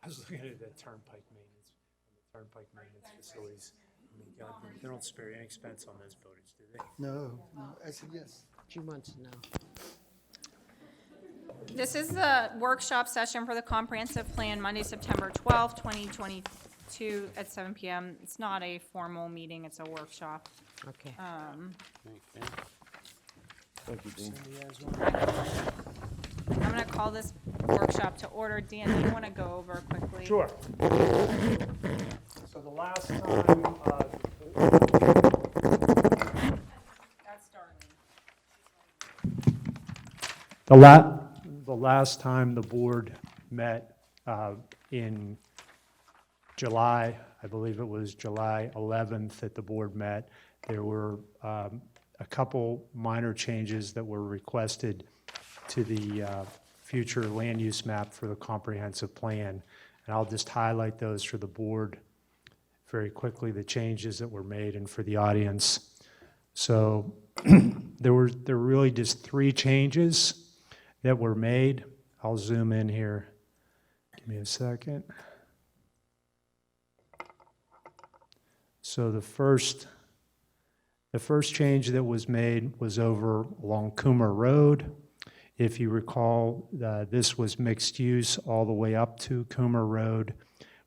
I was looking at the turnpike maintenance facilities. I mean, God, they don't spare any expense on those buildings, do they? No, I said yes. She wants to know. This is the workshop session for the comprehensive plan, Monday, September 12th, 2022 at 7 PM. It's not a formal meeting, it's a workshop. Okay. Thank you, Dean. I'm gonna call this workshop to order. Dan, do you wanna go over quickly? Sure. So the last time, That's Darlene. the last time the board met in July, I believe it was July 11th that the board met, there were a couple minor changes that were requested to the future land use map for the comprehensive plan. And I'll just highlight those for the board very quickly, the changes that were made and for the audience. So there were really just three changes that were made. I'll zoom in here. Give me a second. So the first change that was made was over along Coomer Road. If you recall, this was mixed use all the way up to Coomer Road.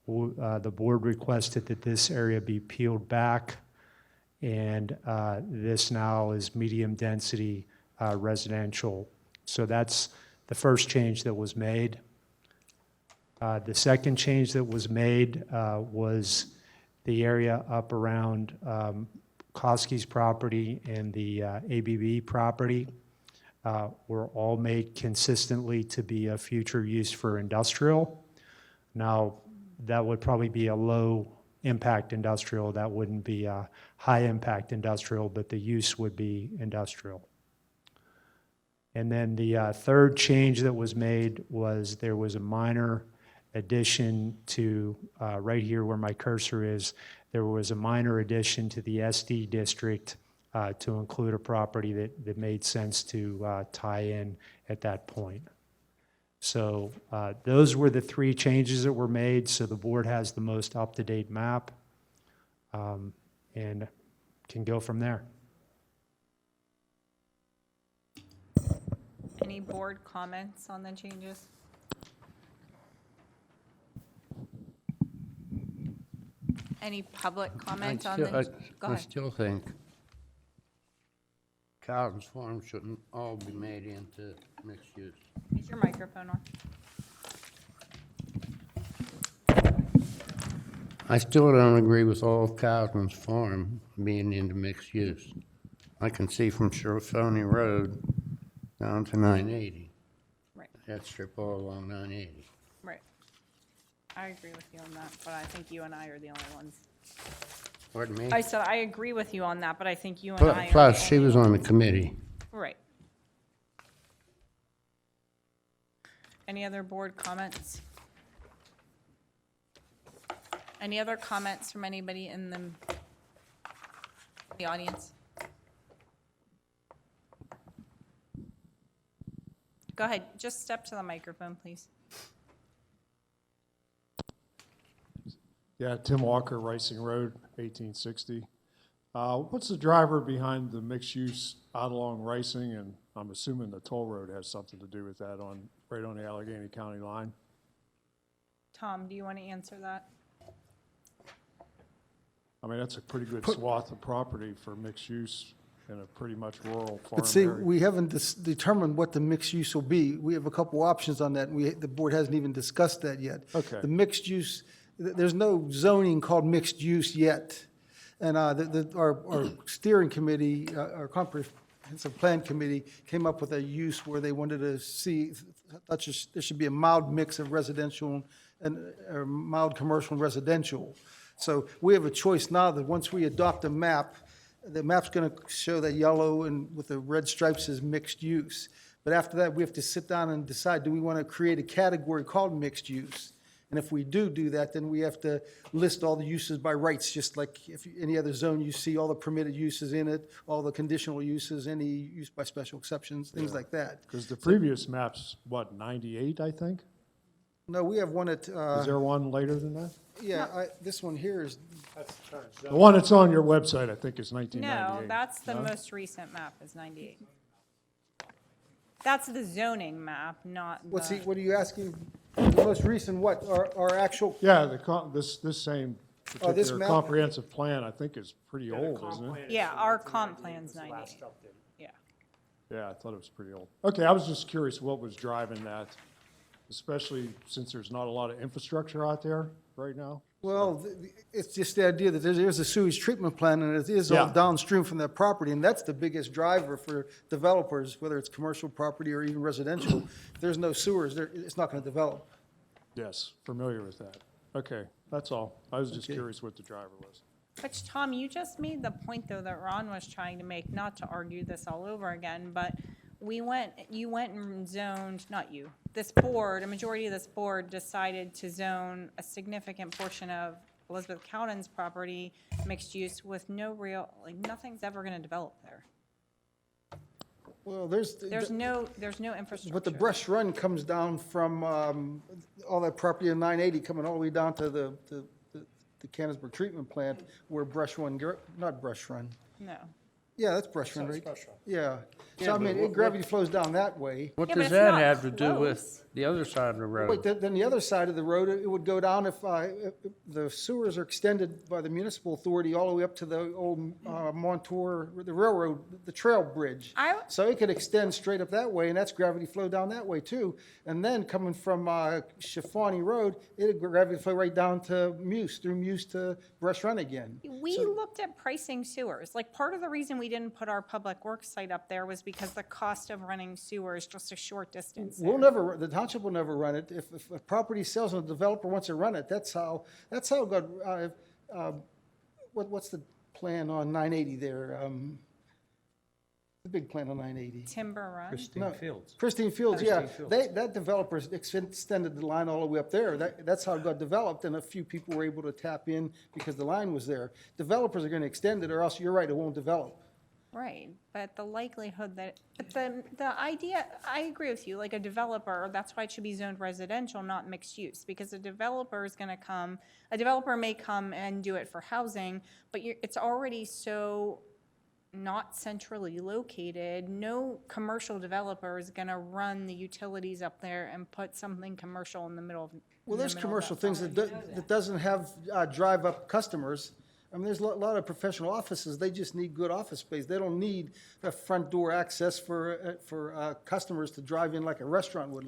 The board requested that this area be peeled back, and this now is medium density residential. So that's the first change that was made. The second change that was made was the area up around Koski's property and the ABB property were all made consistently to be a future use for industrial. Now, that would probably be a low impact industrial. That wouldn't be a high impact industrial, but the use would be industrial. And then the third change that was made was there was a minor addition to, right here where my cursor is, there was a minor addition to the SD district to include a property that made sense to tie in at that point. So those were the three changes that were made, so the board has the most up-to-date map and can go from there. Any board comments on the changes? Any public comments on the? Go I ahead. still think Carlton's Farm shouldn't all be made into mixed use. Is your microphone on? I still don't agree with all of Carlton's Farm being into mixed use. I can see from Shirley Road down to 980. Right, That strip all along 980. right. I agree with you on that, but I think you and I are the only ones. Pardon me? I said I agree with you on that, but I think you and I are. Plus, the she only was on the committee. Right. Any other board comments? Any other comments from anybody in the audience? Go ahead, just step to the microphone, please. Yeah, Tim Walker, Racing Road, 1860. What's the driver behind the mixed use out along Racing? And I'm assuming the toll road has something to do with that right on the Allegheny County line. Tom, do you want to answer that? I mean, that's a pretty good swath of property for mixed use in a pretty much rural farm But see, area. we haven't determined what the mixed use will be. We have a couple options on that, and the board hasn't even discussed that yet. Okay. The mixed use, there's no zoning called mixed use yet. And our steering committee, our comprehensive plan committee came up with a use where they wanted to see, there should be a mild mix of residential or mild commercial and residential. So we have a choice now that once we adopt a map, the map's going to show that yellow and with the red stripes as mixed use. But after that, we have to sit down and decide, do we want to create a category called mixed use? And if we do that, then we have to list all the uses by rights, just like if any other zone, you see all the permitted uses in it, all the conditional uses, any use by special exceptions, things like that. Because the previous map's, what, 98, I think? No, we have one at, Is there one later than that? this one here is, The one that's on your website, I think, is No, 1998. that's the most recent map is 98. That's the zoning map, not what's he, the, what are you asking? The most recent what? Our actual, Yeah, this same Oh, this particular map? comprehensive plan, I think, is pretty old, isn't it? yeah, our comp plan's 98. Yeah. Yeah, I thought it was pretty old. Okay, I was just curious what was driving that, especially since there's not a lot of infrastructure out there right now. well, it's just the idea that there's a sewage treatment plant and it is all Yeah. downstream from that property. And that's the biggest driver for developers, whether it's commercial property or even residential. If there's no sewers, it's not going to develop. Yes, familiar with that. Okay, that's all. I was just curious what the driver was. Which, Tom, you just made the point, though, that Ron was trying to make, not to argue this all over again, but you went and zoned, not you, this board, a majority of this board decided to zone a significant portion of Elizabeth Cowden's property mixed use with no real, like, nothing's ever gonna develop there. Well, There's no infrastructure. but the brush run comes down from all that property in 980 coming all the way down to the Canonsburg treatment plant where brush run, not brush run. No. Yeah, that's brush run, right? Yeah. So Yeah, I mean, but gravity flows down that way. What Yeah, but does it's that not have to do close. with the other side of the Wait, road? then the other side of the road, it would go down if the sewers are extended by the municipal authority all the way up to the old Montour, the railroad, the trail bridge. So it could extend straight up that way, and that's gravity flow down that way too. And then coming from Chaffani Road, it'd gravity flow right down to Muse, through Muse to Brush Run again. We looked at pricing sewers. Like, part of the reason we didn't put our public works site up there was because the cost of running sewer is just a short distance there. We'll never, the township will never run it. If a property sells and the developer wants to run it, that's how God, what's the plan on 980 there? The big plan on 980. Timber Run. No, Pristine Fields, yeah. That developer extended the line all the way up there. That's how it got developed, and a few people were able to tap in because the line was there. Developers are gonna extend it, or else, you're right, it won't develop. Right, but the likelihood that, but the idea, I agree with you, like a developer, that's why it should be zoned residential, not mixed use, because a developer may come and do it for housing, but it's already so not centrally located, no commercial developer is gonna run the utilities up there and put something commercial in the middle of. Well, there's commercial things that doesn't have drive-up customers. I mean, there's a lot of professional offices, they just need good office space. They don't need a front door access for customers to drive in like a restaurant would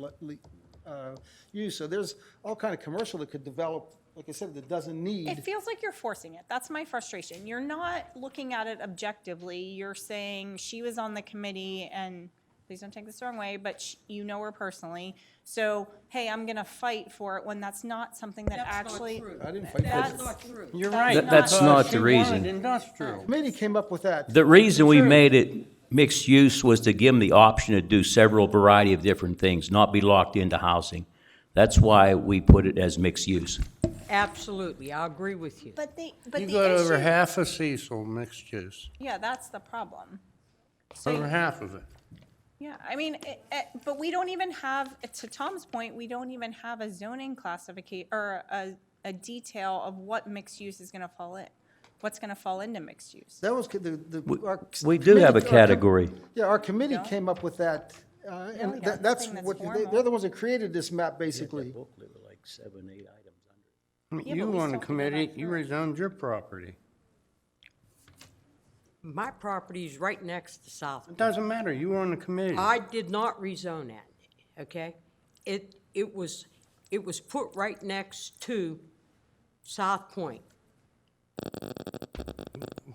use. So there's all kind of commercial that could develop, like I said, that doesn't It need. feels like you're forcing it. That's my frustration. You're not looking at it objectively. You're saying she was on the committee and, please don't take this the wrong way, but you know her personally. So, hey, I'm gonna fight for it when that's not something that actually. I didn't fight that. That's not true. You're right. That's because not she the wanted reason. Industrial. Committee came up with that. The reason we made it mixed use was to give them the option to do several variety of different things, not be locked into housing. That's why we put it as mixed use. Absolutely, I agree with you. But You the got over issue, half of Cecil mixed use, yeah, that's the problem. over half of it. Yeah, I mean, but we don't even have, to Tom's point, we don't even have a zoning classification, or a detail of what mixed use is gonna fall in, what's gonna fall into mixed use. That was We do have a category. Yeah, our committee don't? came up with that. we And got that's nothing that's what, formal. they're the ones that created this map, basically. booklet with like 7, 8 items I mean, Yeah, you but we were on the still have to go committee, back you through it. rezoned your property. My property is right next to South. It doesn't matter, you were on the committee. I did not rezone that, okay? It was put right next to South Point.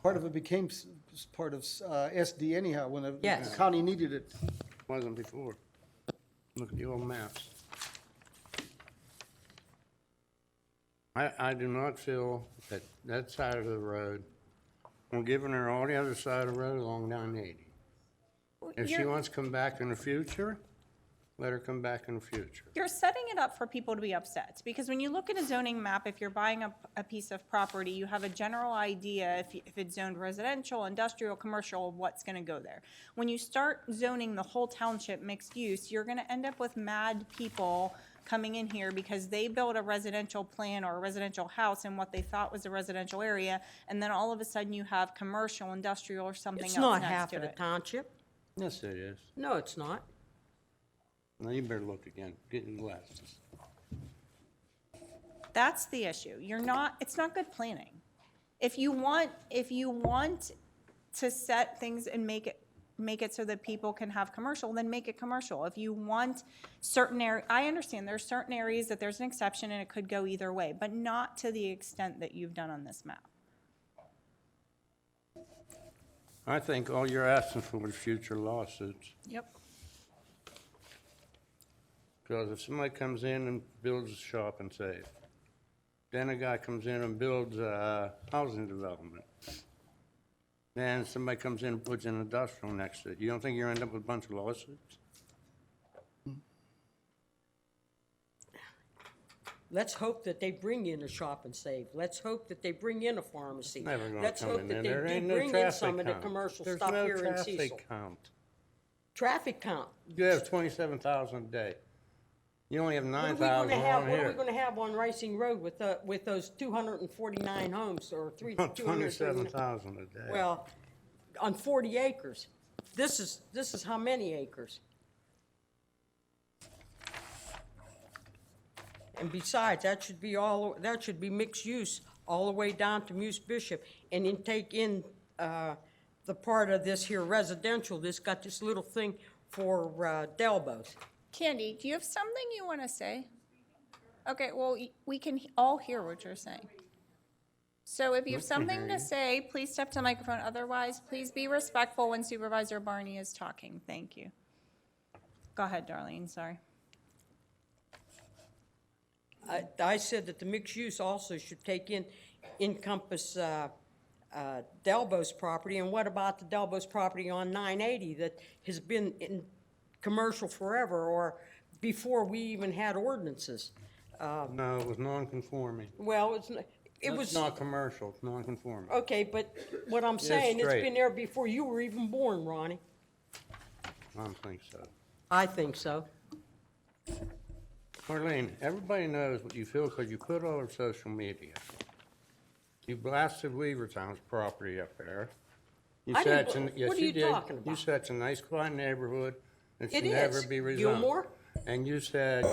Part of it became part of SD anyhow, when the Yes. county needed it. Wasn't before. Look at the old maps. I do not feel that that side of the road, we're giving her all the other side of the road along 980. If she You're- wants to come back in the future, let her come back in the future. You're setting it up for people to be upset, because when you look at a zoning map, if you're buying a piece of property, you have a general idea if it's zoned residential, industrial, commercial, what's gonna go there. When you start zoning the whole township mixed use, you're gonna end up with mad people coming in here because they built a residential plan or a residential house in what they thought was a residential area, and then all of a sudden you have commercial, industrial, or something It's else not next half to of the it. township. Yes, it is. No, it's not. Now, you better look again. Get your glasses. That's the issue. It's not good planning. If you want to set things and make it so that people can have commercial, then make it commercial. If you want certain I understand there's certain areas that there's an exception and it could go either way, but not to the extent that you've done on this map. I think all you're asking for is future lawsuits. Yep. Because if somebody comes in and builds a shop and save, then a guy comes in and builds a housing development, then somebody comes in and puts an industrial next to it, you don't think you're gonna end up with a bunch of lawsuits? Let's hope that they bring in a shop and save. Let's hope that they bring in a pharmacy. Never gonna Let's come hope in that there. they There do ain't no bring in traffic some of the count. commercial There's stuff no here in traffic Cecil. count. Traffic count. You have 27,000 a day. You only have What are we 9,000 gonna have, on what are we here. gonna have on Racing Road with those 249 homes or 239? 27,000 a day. Well, on 40 acres. This is how many acres? And besides, that should be mixed use all the way down to Muse Bishop. And then take in, the part of this here residential, this got this little thing for, Delbos. Candy, do you have something you want to say? Okay, well, we can all hear what you're saying. So if you have something to say, please step to the microphone. Otherwise, please be respectful when Supervisor Barney is talking. Thank you. Go ahead, Darlene, sorry. I said that the mixed use also should encompass Delbo's property, and what about the Delbo's property on 980 that has been in commercial forever, or before we even had ordinances? No, it was non-conforming. Well, it It's was, not commercial, it's non-conforming. okay, but what I'm saying, it's straight. been there before you were even born, Ronnie. I don't think so. I think so. Marlene, everybody knows what you feel because you put it all over social media. You blasted Weavertown's property up there. You I said didn't- it's a- yes, what are you did. talking about? You said it's a nice, quiet neighborhood. It should It never is. be rezoned. Gilmore? And you said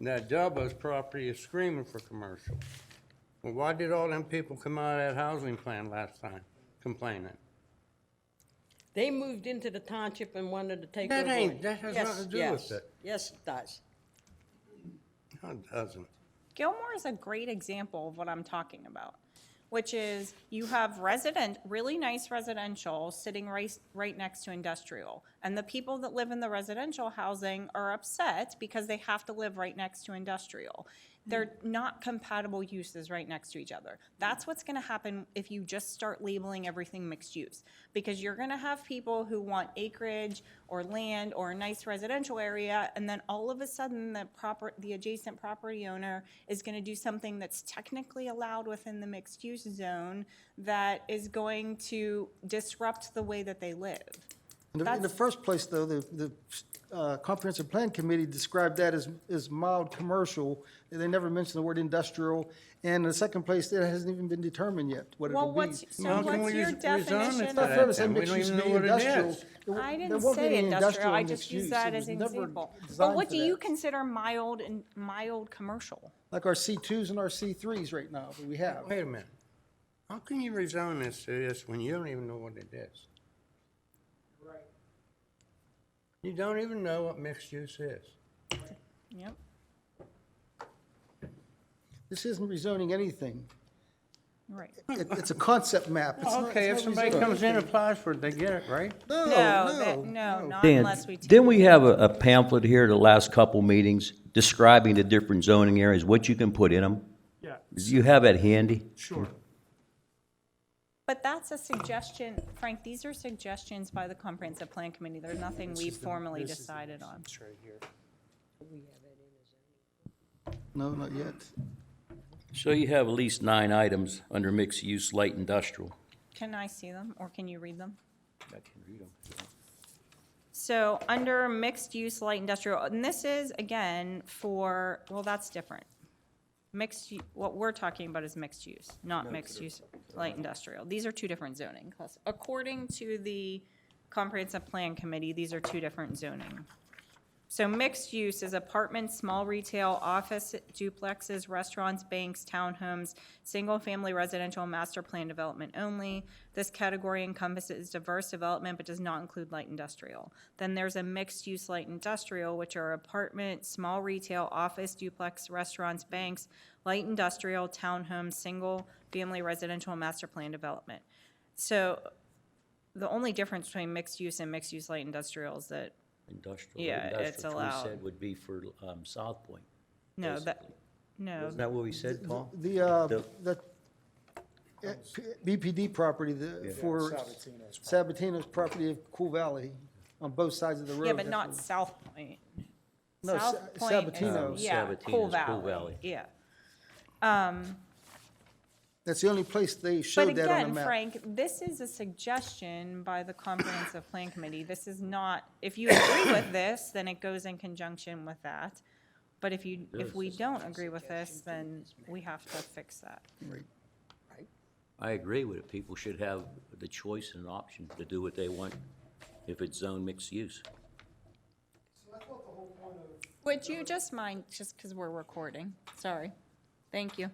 that Delbo's property is screaming for commercial. Well, why did all them people come out of that housing plan last time complaining? They moved into the township and wanted to take That over. ain't- that has Yes, nothing to do yes. with it. Yes, it does. No, it doesn't. Gilmore is a great example of what I'm talking about, which is you have really nice residential sitting right next to industrial. And the people that live in the residential housing are upset because they have to live right next to industrial. They're not compatible uses right next to each other. That's what's gonna happen if you just start labeling everything mixed use. Because you're gonna have people who want acreage or land or a nice residential area, and then all of a sudden the adjacent property owner is gonna do something that's technically allowed within the mixed use zone that is going to disrupt the way that they live. In the That's- first place, though, the Comprehensive Plan Committee described that as mild commercial. They never mentioned the word industrial. And in the second place, it hasn't even been determined yet what it Well, will be. what's How can what's we your rezone it definition to It's not of? fair to say We mixed don't use even know be what it industrial. is. I There didn't won't be say any industrial, I in just mixed used use. that It as was an never example. But designed what for do you that. consider mild commercial? Like our C2s and our C3s right now that we have. Wait a minute. How can you rezone this to this when you don't even know what it is? You don't even know what mixed use is. Yep. This isn't rezoning anything. Right. It's a concept map. It's not- Okay, if it's not somebody rezoning. comes in and applies for it, they get it, right? No, not Dan, unless we. didn't we have a pamphlet here the last couple meetings describing the different zoning areas, what you can put in them? Yeah, Do you have that handy? sure. But that's a suggestion, Frank, these are suggestions by the Comprehensive Plan Committee. There's nothing we've formally decided on. It's right here. No, not yet. So you have at least 9 items under mixed-use light industrial. Can I see them, or can you read them? I can read them. So under mixed-use light industrial, and this is, again, for, well, that's different. What we're talking about is mixed use, not mixed-use light industrial. These are two different zoning. According to the Comprehensive Plan Committee, these are two different zoning. So mixed use is apartments, small retail, office, duplexes, restaurants, banks, townhomes, single-family residential, master plan development only. This category encompasses diverse development but does not include light industrial. Then there's a mixed-use light industrial, which are apartment, small retail, office, duplex, restaurants, banks, light industrial, townhomes, single-family residential, and master plan development. So the only difference between mixed use and mixed-use light industrial is that Industrial. Yeah, it's Industrial, we allowed. said would be for South Point. no, basically. no. Isn't that what we said, Paul? The BPD property for Sabatino's property of Cool Valley on both sides of the road. Yeah, but not South Point. No, South Point is- Sabatino's. Yeah, Sabatino's, Cool Cool Valley, Valley. yeah. That's the only place they But showed that on the again, map. Frank, this is a suggestion by the Comprehensive Plan Committee. This is not, if you agree with this, then it goes in conjunction with that. But if we don't agree with this, then we have to fix that. I agree with it. People should have the choice and option to do what they want if it's zone mixed use. Would you just mind, just because we're recording? Sorry. Thank you.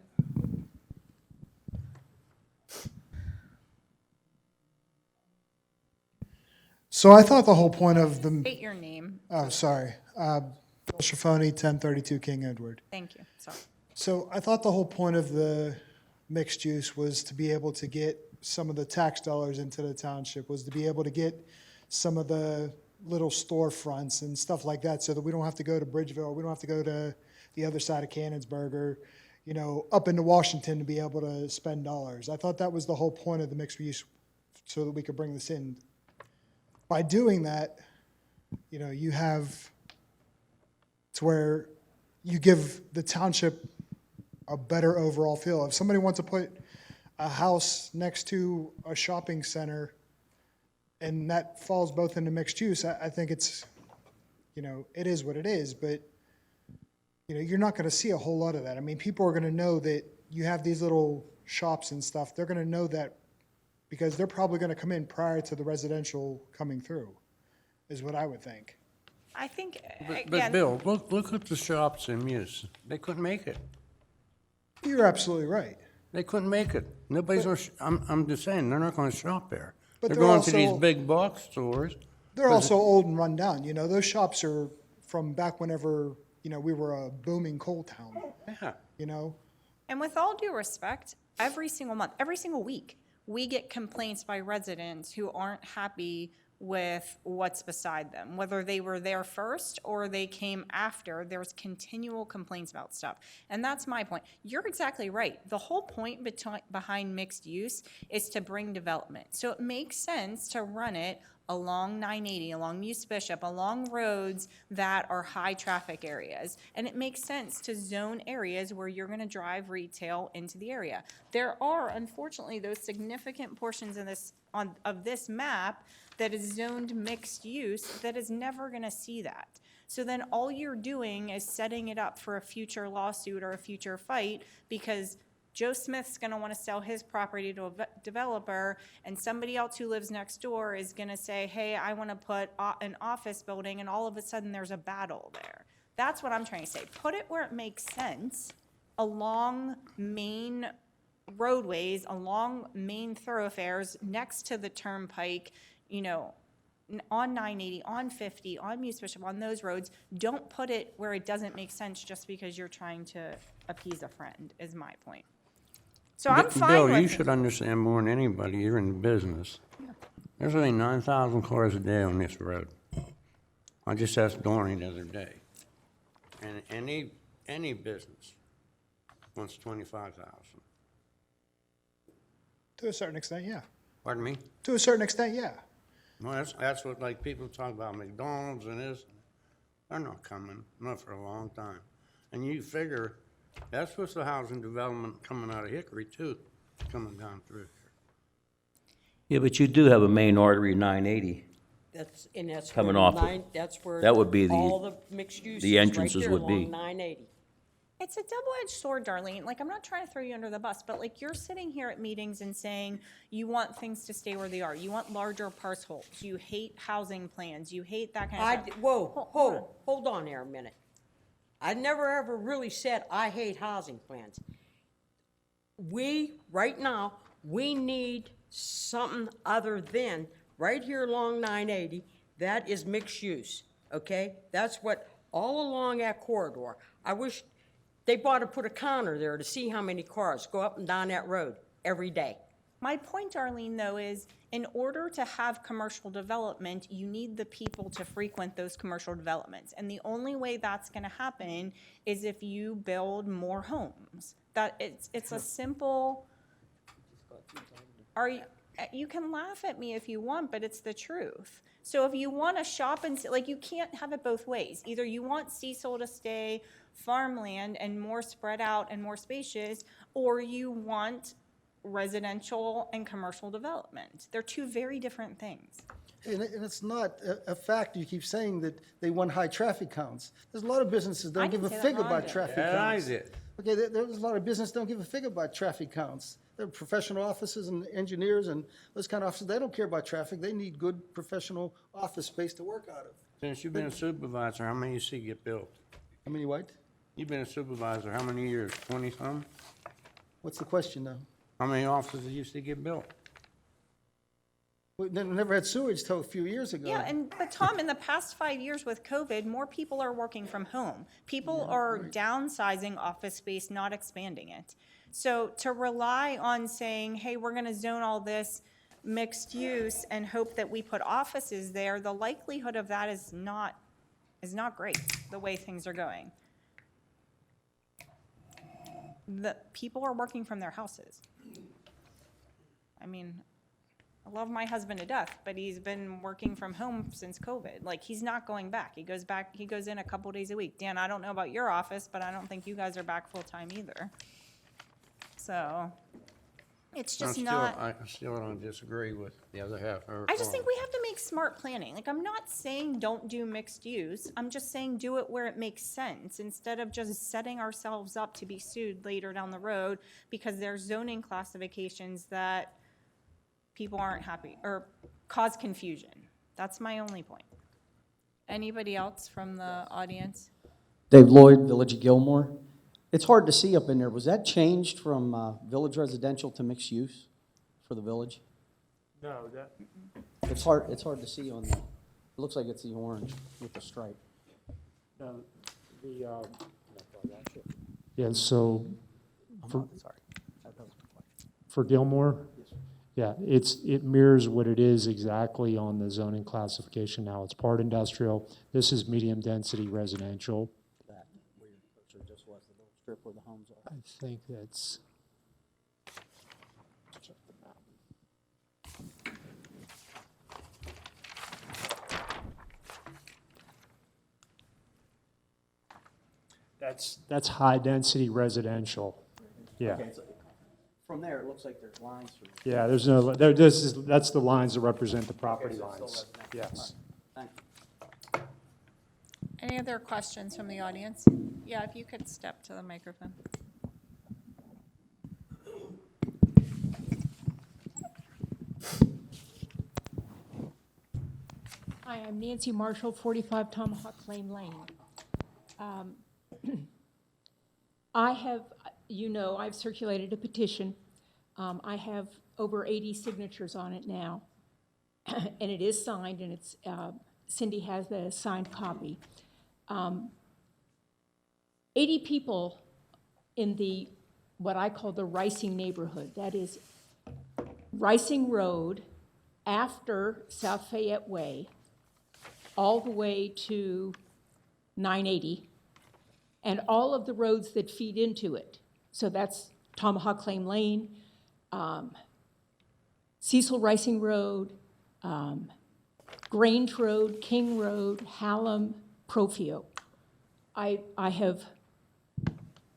So I thought the whole point of the, State your name. oh, sorry, Bill Schifoni, 1032 King Edward. Thank you, sorry. So I thought the whole point of the mixed use was to be able to get some of the tax dollars into the township, was to be able to get some of the little storefronts and stuff like that, so that we don't have to go to Bridgeville, we don't have to go to the other side of Cannonsburg, or, you know, up into Washington to be able to spend dollars. I thought that was the whole point of the mixed use, so that we could bring this in. By doing that, you know, you have to where you give the township a better overall feel. If somebody wants to put a house next to a shopping center and that falls both into mixed use, I think it's, you know, it is what it is, but, you know, you're not going to see a whole lot of that. I mean, people are going to know that you have these little shops and stuff. They're going to know that because they're probably going to come in prior to the residential coming through, is what I would think. I think, But again, Bill, look at the shops in Muse. They couldn't make it. You're absolutely right. They couldn't make it. Nobody's gonna, I'm just saying, they're not gonna shop there. But They're they're going to these also- big box stores. They're also old and run down. You know, those shops are from back whenever, you know, we were a booming coal town, Yeah. you know? and with all due respect, every single month, every single week, we get complaints by residents who aren't happy with what's beside them. Whether they were there first or they came after, there's continual complaints about stuff. And that's my point. You're exactly right. The whole point behind mixed use is to bring development. So it makes sense to run it along 980, along Muse Bishop, along roads that are high traffic areas. And it makes sense to zone areas where you're gonna drive retail into the area. There are, unfortunately, those significant portions of this map that is zoned mixed use that is never gonna see that. So then all you're doing is setting it up for a future lawsuit or a future fight because Joe Smith's gonna wanna sell his property to a developer, and somebody else who lives next door is gonna say, hey, I wanna put an office building, and all of a sudden there's a battle there. That's what I'm trying to say. Put it where it makes sense, along main roadways, along main thoroughfares, next to the turnpike, you know, on 980, on 50, on Muse Bishop, on those roads. Don't put it where it doesn't make sense just because you're trying to appease a friend, is my point. So I'm fine Bill, with you it. should understand more than anybody, you're in the business. There's only 9,000 cars a day on this road. I just asked Doreen the other day. And any business wants 25,000. To a certain extent, yeah. Pardon me? To a certain extent, yeah. Well, that's what, like, people talk about McDonald's and this. They're not coming, not for a long time. And you figure, that's what's the housing development coming out of Hickory too, coming down through here. Yeah, but you do have a main artery 980. that's Coming where off of- nine, that's where. that would be the- all the mixed use the is, right entrances there would be. along 980. It's a double-edged sword, Darlene. Like, I'm not trying to throw you under the bus, but like, you're sitting here at meetings and saying you want things to stay where they are. You want larger parcels. You hate housing plans. You hate that kind of stuff. Hold on there a minute. I never ever really said I hate housing plans. Right now, we need something other than, right here along 980, that is mixed use, okay? That's what, all along that corridor. I wish they bought to put a counter there to see how many cars go up and down that road every day. My point, Darlene, though, is in order to have commercial development, you need the people to frequent those commercial developments. And the only way that's going to happen is if you build more homes. It's a simple, you can laugh at me if you want, but it's the truth. So if you want to shop and, like, you can't have it both ways. Either you want Cecil to stay farmland and more spread out and more spacious, or you want residential and commercial development. They're two very different things. And it's not a fact, you keep saying that they want high traffic counts. There's a lot of businesses that I don't give a didn't say that, fig Ron about did. traffic Yeah, I counts. did. Okay, there's a lot of business don't give a fig about traffic counts. There are professional offices and engineers and those kind of offices, they don't care about traffic. They need good professional office space to work out of. Since you've been a supervisor, how many you see get built? How many what? You've been a supervisor, how many years? 20-some? What's the question now? How many offices do you see get built? We never had sewage till a few years ago. Yeah, but Tom, in the past 5 years with COVID, more people are working from home. People are downsizing office space, not expanding it. So to rely on saying, hey, we're gonna zone all this mixed use and hope that we put offices there, the likelihood of that is not great, the way things are going. The people are working from their houses. I mean, I love my husband to death, but he's been working from home since COVID. Like, he's not going back. He goes in a couple days a week. Dan, I don't know about your office, but I don't think you guys are back full-time either. So, it's just not. I still don't disagree with the other half. I just think we have to make smart planning. Like, I'm not saying don't do mixed use. I'm just saying do it where it makes sense instead of just setting ourselves up to be sued later down the road because there's zoning classifications that people aren't happy or cause confusion. That's my only point. Anybody else from the audience? Dave Lloyd, Village of Gilmore. It's hard to see up in there. Was that changed from village residential to mixed use for the village? No, that, It's hard to see on the, it looks like it's the orange with the stripe. no, yeah, so Sorry. for Gilmore, yeah, it mirrors what it is exactly on the zoning classification now. It's part industrial. This is medium density residential. That where your cursor just was, the little strip where the homes are. I think that's. That's high density residential. Yeah. Okay, so from there, it looks like there's lines through. Yeah, that's the lines that represent the property Okay, so it lines. still has Yes. Thank you. Any other questions from the audience? Yeah, if you could step to the microphone. Hi, I'm Nancy Marshall, 45 Tomahawk Lane. I have, I've circulated a petition. I have over 80 signatures on it now, and it is signed, and it's, Cindy has the signed copy. 80 people in the, what I call the Ricing neighborhood. That is Ricing Road after South Fayette Way, all the way to 980, and all of the roads that feed into it. So that's Tomahawk Claim Lane, Cecil Ricing Road, Grange Road, King Road, Hallam, Profio. I have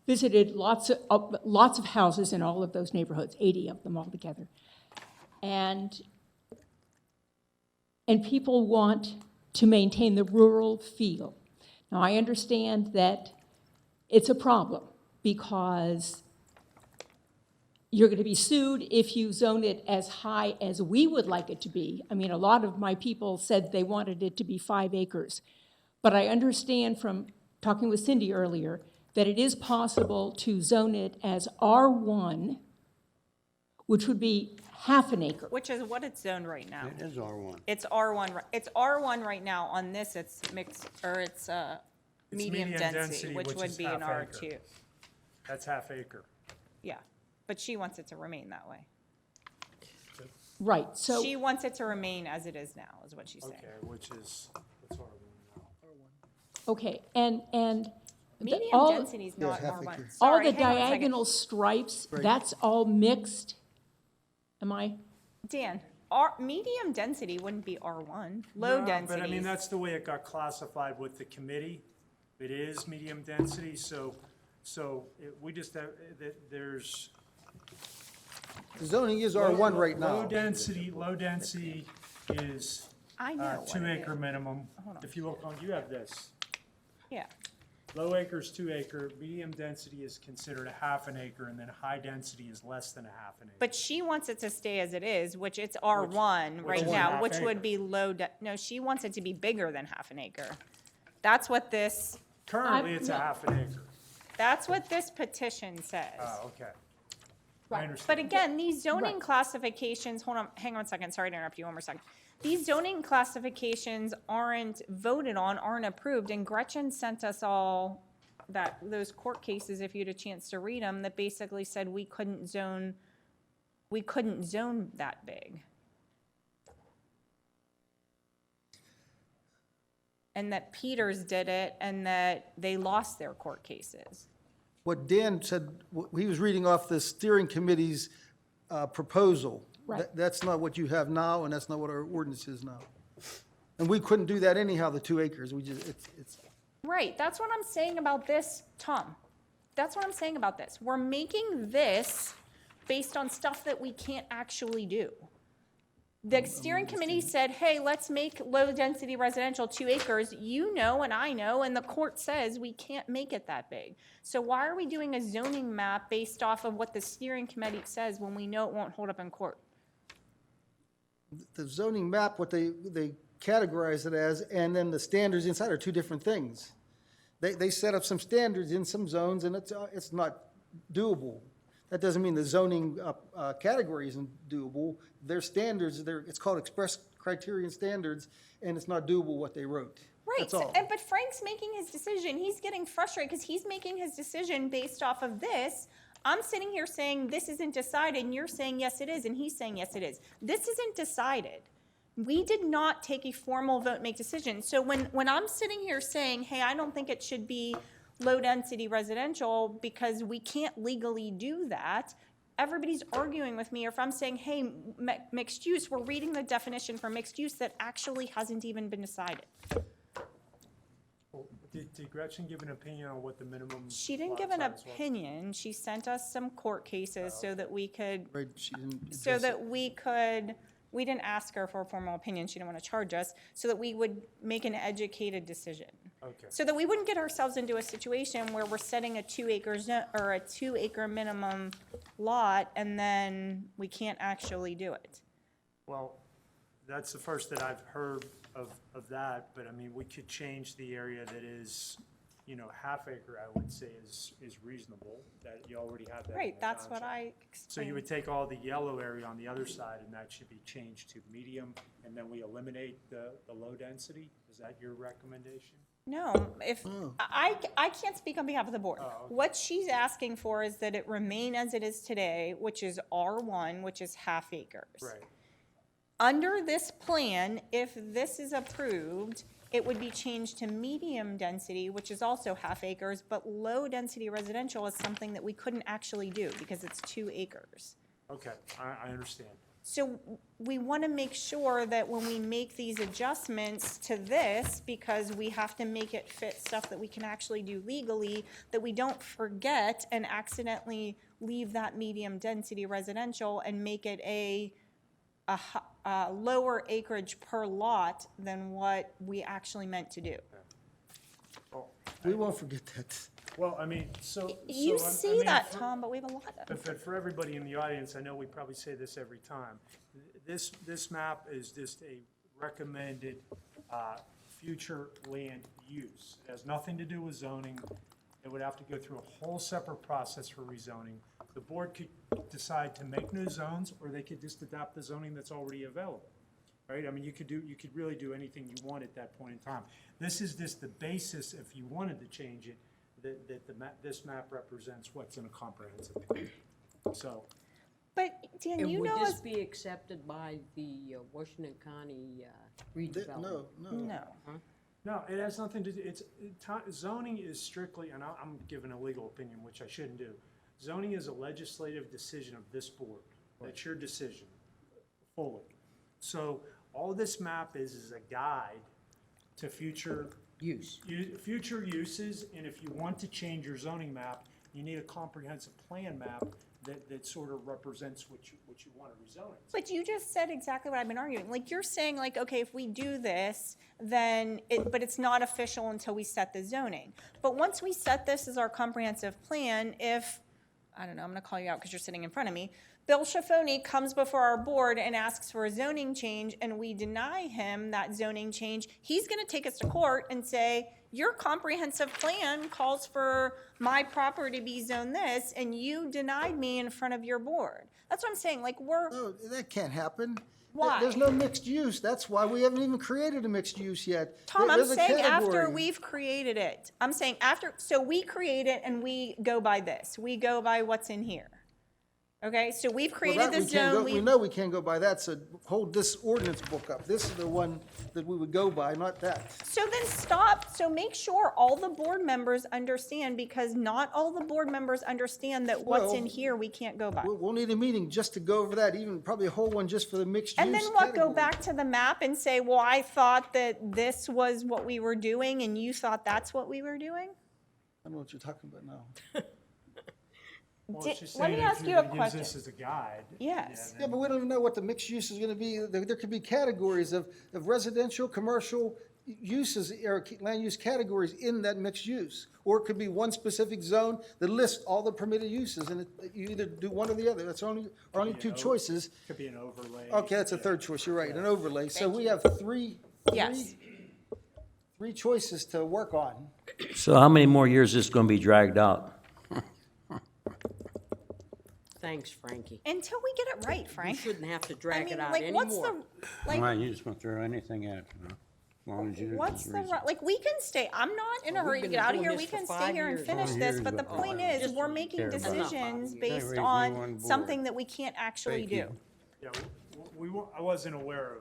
visited lots of houses in all of those neighborhoods, 80 of them altogether. And and people want to maintain the rural feel. Now, I understand that it's a problem because you're going to be sued if you zone it as high as we would like it to be. I mean, a lot of my people said they wanted it to be 5 acres. But I understand from talking with Cindy earlier that it is possible to zone it as R1, which would be half an acre. Which is what it's zoned right now. It is R1. It's R1, it's R1 right now. On this, it's mixed, or it's medium density, which would is be an half R2. acre. That's half acre. Yeah, but she wants it to remain that way. Right, so, She wants it to remain as it is now, is what she's saying. Okay, which is, what's our one now? okay, and Medium all, density is not half R1. acre. all Sorry, the hang on a second. diagonal stripes, that's all mixed? Am I? Dan, medium density wouldn't be R1. Low No, density. But I mean, that's the way it got classified with the committee. It is medium density, so we just have, there's. The zoning is R1 right Low now. density is I know what 2 it acre is. minimum. Hold on. If you look on, you have this. Yeah, Low acre is 2 acre, medium density is considered a half an acre, and then high density is less than a half an acre. but she wants it to stay as it is, which it's R1 right is now, half which would acre. be no, she wants it to be bigger than half an acre. That's what this, Currently, it's a no. half an acre. that's what this petition says. Oh, okay. Right. I understand. But again, these zoning Right. classifications, hold on, hang on a second, sorry to interrupt you one more second. These zoning classifications aren't voted on, aren't approved, and Gretchen sent us all those court cases, if you had a chance to read them, that basically said we couldn't zone that big. And that Peters did it, and that they lost their court cases. What Dan said, he was reading off the steering committee's proposal. Right. That's not what you have now, and that's not what our ordinance is now. And we couldn't do that anyhow, the 2 acres. We just, it's, Right, that's what I'm saying about this, Tom. That's what I'm saying about this. We're making this based on stuff that we can't actually do. The steering committee said, hey, let's make low-density residential 2 acres. You know and I know, and the court says we can't make it that big. So why are we doing a zoning map based off of what the steering committee says when we know it won't hold up in court? the zoning map, what they categorize it as, and then the standards inside are two different things. They set up some standards in some zones, and it's not doable. That doesn't mean the zoning category isn't doable. Their standards, it's called express criterion standards, and it's not doable what they wrote. Right, That's all. but Frank's making his decision. He's getting frustrated because he's making his decision based off of this. I'm sitting here saying this isn't decided, and you're saying yes it is, and he's saying yes it is. This isn't decided. We did not take a formal vote, make decision. So when I'm sitting here saying, hey, I don't think it should be low-density residential because we can't legally do that, everybody's arguing with me. Or if I'm saying, hey, mixed use, we're reading the definition for mixed use that actually hasn't even been decided. Did Gretchen give an opinion on what the minimum? She didn't lot give an size was? opinion. She sent us some court cases so that we could, Right, she didn't so address it. that we didn't ask her for a formal opinion. She didn't want to charge us, so that we would make an educated decision. Okay. So that we wouldn't get ourselves into a situation where we're setting a 2 acres or a 2 acre minimum lot and then we can't actually do it. Well, that's the first that I've heard of that, but I mean, we could change the area that is, half acre, I would say is reasonable, that you already have that in Right, the that's what township. I So you explained. would take all the yellow area on the other side and that should be changed to medium, and then we eliminate the low density? Is that your recommendation? No, I can't speak on behalf of the board. Oh, okay. What she's asking for is that it remain as it is today, which is R1, which is half acres. Right. Under this plan, if this is approved, it would be changed to medium density, which is also half acres, but low density residential is something that we couldn't actually do because it's 2 acres. Okay, I understand. So we want to make sure that when we make these adjustments to this, because we have to make it fit stuff that we can actually do legally, that we don't forget and accidentally leave that medium density residential and make it a a lower acreage per lot than what we actually meant to do. We won't forget that. Well, I mean, so. You so, I see mean, that, for- Tom, but we have a lot of. But for everybody in the audience, I know we probably say this every time, this map is just a recommended future land use. It has nothing to do with zoning. It would have to go through a whole separate process for rezoning. The board could decide to make new zones, or they could just adopt the zoning that's already available, right? I mean, you could really do anything you want at that point in time. This is just the basis, if you wanted to change it, this map represents what's in a comprehensive plan. So, But Dan, And you would know, this as be accepted by the Washington County redevelopment? No, no. no. no, it has nothing to do, zoning is strictly, and I'm giving a legal opinion, which I shouldn't do. Zoning is a legislative decision of this board. That's your decision, fully. So all this map is a guide to future future uses, and if you want to change your zoning map, you need a comprehensive plan map that sort of represents what you want to rezone it. But you just said exactly what I've been arguing. Like, you're saying, like, okay, if we do this, then but it's not official until we set the zoning. But once we set this as our comprehensive plan, if, I don't know, I'm gonna call you out because you're sitting in front of me, Bill Schifoni comes before our board and asks for a zoning change, and we deny him that zoning change, he's gonna take us to court and say, your comprehensive plan calls for my property to be zoned this, and you denied me in front of your board. That's what I'm saying, like, No, that can't happen. Why? There's no mixed use. That's why we haven't even created a mixed use yet. Tom, I'm There's a saying after category. we've created it. I'm saying after, so we create it and we go by this. We go by what's in here. Okay, so we've Well, created that the we can't go- zone, We know we can't go by that, so hold this ordinance book up. This is the one that we would go by, not that. so then stop, so make sure all the board members understand, because not all the board members understand that what's in Well, here we can't go by. We'll need a meeting just to go over that, even probably a whole one just for the mixed use And then what, go category. back to the map and say, well, I thought that this was what we were doing and you thought that's what we were doing? I don't know what you're talking about now. Well, it's just Let me saying if ask you're you a gonna use question. this as a guide. Yes. Yeah, but we don't even know what the mixed use is gonna be. There could be categories of residential, commercial uses, or land use categories in that mixed use. Or it could be one specific zone that lists all the permitted uses, and you either do one or the other. That's only two choices. Could be an overlay. Okay, that's a third choice, you're right, an overlay. So we have Yes. three choices to work on. So how many more years is this gonna be dragged out? Thanks, Frankie. Until we get it right, You Frank. shouldn't have to I drag mean, it out like, what's anymore. the, like, Well, you just want to throw anything at it, you know, as long as you. what's the, like, we can stay, I'm not in a Well, hurry to we've get been out of doing here, this we for can 5 stay here and years. finish 5 this, years, but the but point I is, we're making care about it. decisions Can't based raise me on one board. something that we can't actually Thank you. do. Yeah, I wasn't aware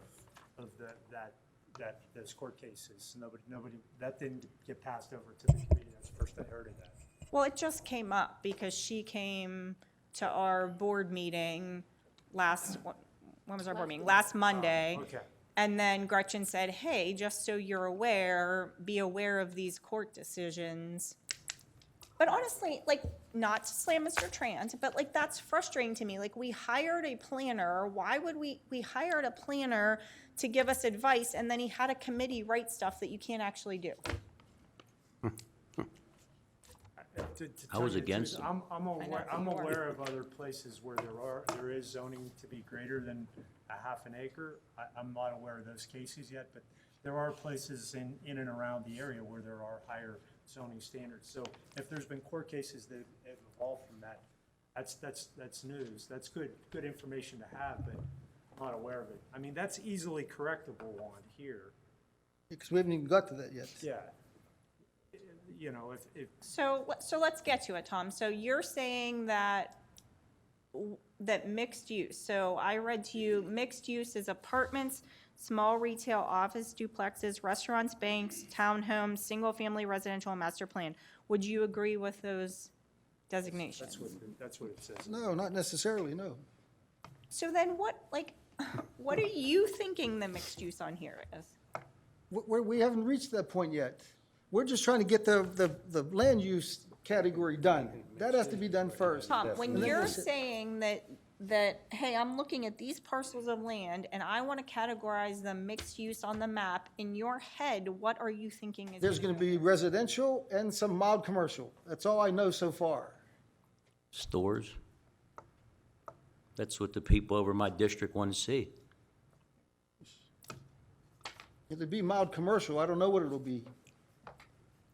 of those court cases. Nobody, that didn't get passed over to the committee. That's the first I heard of that. Well, it just came up because she came to our board meeting when was our board meeting? Last Monday. Okay. And then Gretchen said, hey, just so you're aware, be aware of these court decisions. But honestly, like, not to slam Mr. Trant, but like, that's frustrating to me. Like, we hired a planner. Why would we hired a planner to give us advice, and then he had a committee write stuff that you can't actually do? To I tell was you the against truth, them. I'm aware of other places where there is zoning to be greater than a half an acre. I'm not aware of those cases yet, but there are places in and around the area where there are higher zoning standards. So if there's been court cases that have evolved from that, that's news. That's good information to have, but I'm not aware of it. I mean, that's easily correctable on here. Because we haven't even got to that yet. Yeah. You know, if So let's get to it, Tom. So you're saying that mixed use, so I read to you, mixed use is apartments, small retail, office duplexes, restaurants, banks, townhomes, single-family residential, and master plan. Would you agree with those designations? that's what it says. No, not necessarily, no. So then what are you thinking the mixed use on here is? We haven't reached that point yet. We're just trying to get the land use category done. That has to be done first. Tom, when And then you're we'll see. saying that that, hey, I'm looking at these parcels of land and I want to categorize them mixed use on the map, in your head, what are you thinking is? There's going to be residential and some mild commercial. That's all I know so far. Stores. That's what the people over my district want to see. It'll be mild commercial. I don't know what it'll be.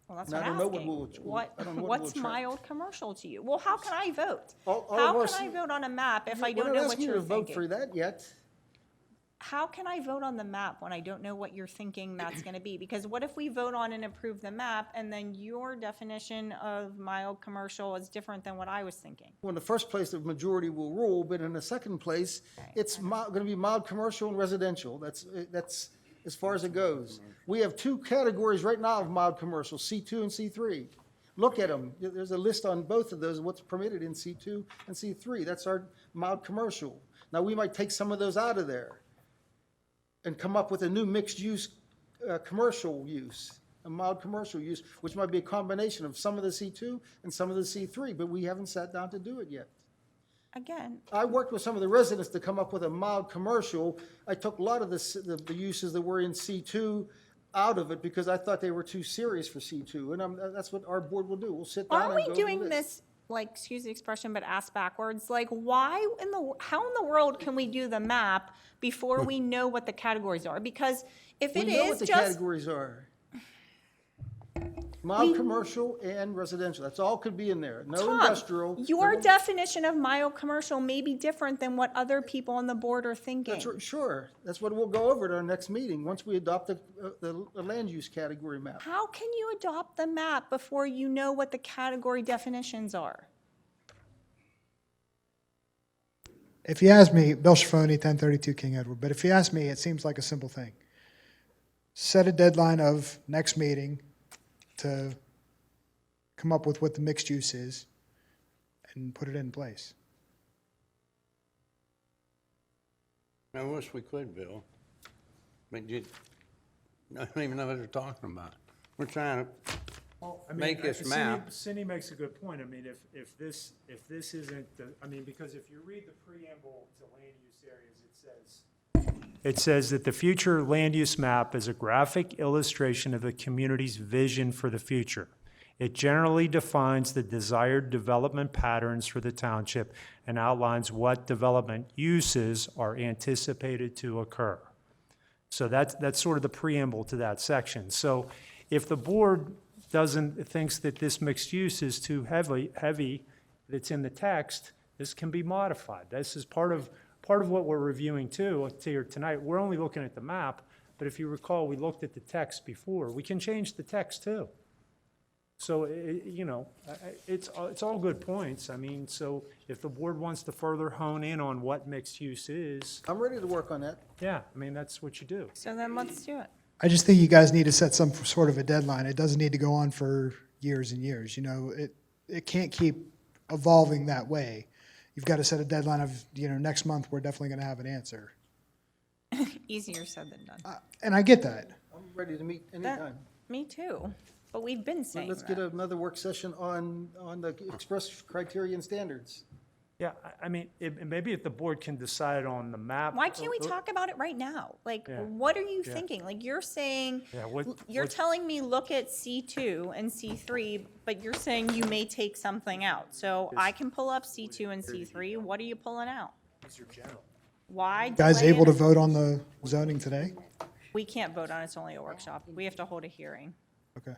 Well, that's And what I I'm don't know asking. what will- I don't know what will What's attract. mild commercial to you? Well, how can I vote? All of How us- can I vote on a map if I We're don't not know what asking you you're to vote for thinking? that yet. How can I vote on the map when I don't know what you're thinking that's gonna be? Because what if we vote on and approve the map, and then your definition of mild commercial is different than what I was thinking? Well, in the first place, the majority will rule, but in the second place, it's going to be mild commercial and residential. That's as far as it goes. We have two categories right now of mild commercial, C2 and C3. Look at them. There's a list on both of those, what's permitted in C2 and C3. That's our mild commercial. Now, we might take some of those out of there and come up with a new mixed-use commercial use, a mild commercial use, which might be a combination of some of the C2 and some of the C3, but we haven't sat down to do it yet. Again, I worked with some of the residents to come up with a mild commercial. I took a lot of the uses that were in C2 out of it because I thought they were too serious for C2, and that's what our board will do. We'll sit down and aren't go we over doing this, like, excuse the expression, but ass backwards? Like, how in the world can we do the map before we know what the categories are? Because if We it know what is the just, categories are. Mild commercial and residential, that's all could be in there. No Tom, industrial. your definition of mild commercial may be different than what other people on the board are thinking. That's right, sure. That's what we'll go over at our next meeting, once we adopt the land use category map. How can you adopt the map before you know what the category definitions are? If you ask me, Bill Schifoni, 1032 King Edward, but if you ask me, it seems like a simple thing. Set a deadline of next meeting to come up with what the mixed use is and put it in place. I wish we could, Bill. But I don't even know what they're talking about. We're trying to make this map. Cindy makes a good point. I mean, if this isn't, because if you read the preamble to land use areas, it says that the future land use map is a graphic illustration of the community's vision for the future. It generally defines the desired development patterns for the township and outlines what development uses are anticipated to occur. So that's sort of the preamble to that section. So if the board thinks that this mixed use is too heavy, that's in the text, this can be modified. This is part of what we're reviewing too here tonight. We're only looking at the map, but if you recall, we looked at the text before. We can change the text too. So, it's all good points. I mean, so if the board wants to further hone in on what mixed use is, I'm ready to work on that. yeah, I mean, that's what you do. So then let's do it. I just think you guys need to set some sort of a deadline. It doesn't need to go on for years and years. It can't keep evolving that way. You've got to set a deadline of, next month, we're definitely going to have an answer. Easier said than done. And I get that. I'm ready to meet That- anytime. Me too, but we've been saying Let's get that. another work session on the express criteria and standards. Yeah, I mean, maybe if the board can decide on the map. Why can't we talk about it right now? Like, Yeah. what are you thinking? Like, you're saying, Yeah, you're telling me look at C2 and C3, but you're saying you may take something out. So I can pull up C2 and C3. What are you pulling out? These are general. Why? Guys delay able it? to vote on the zoning today? We can't vote on it. It's only a workshop. We have to hold a hearing. Okay.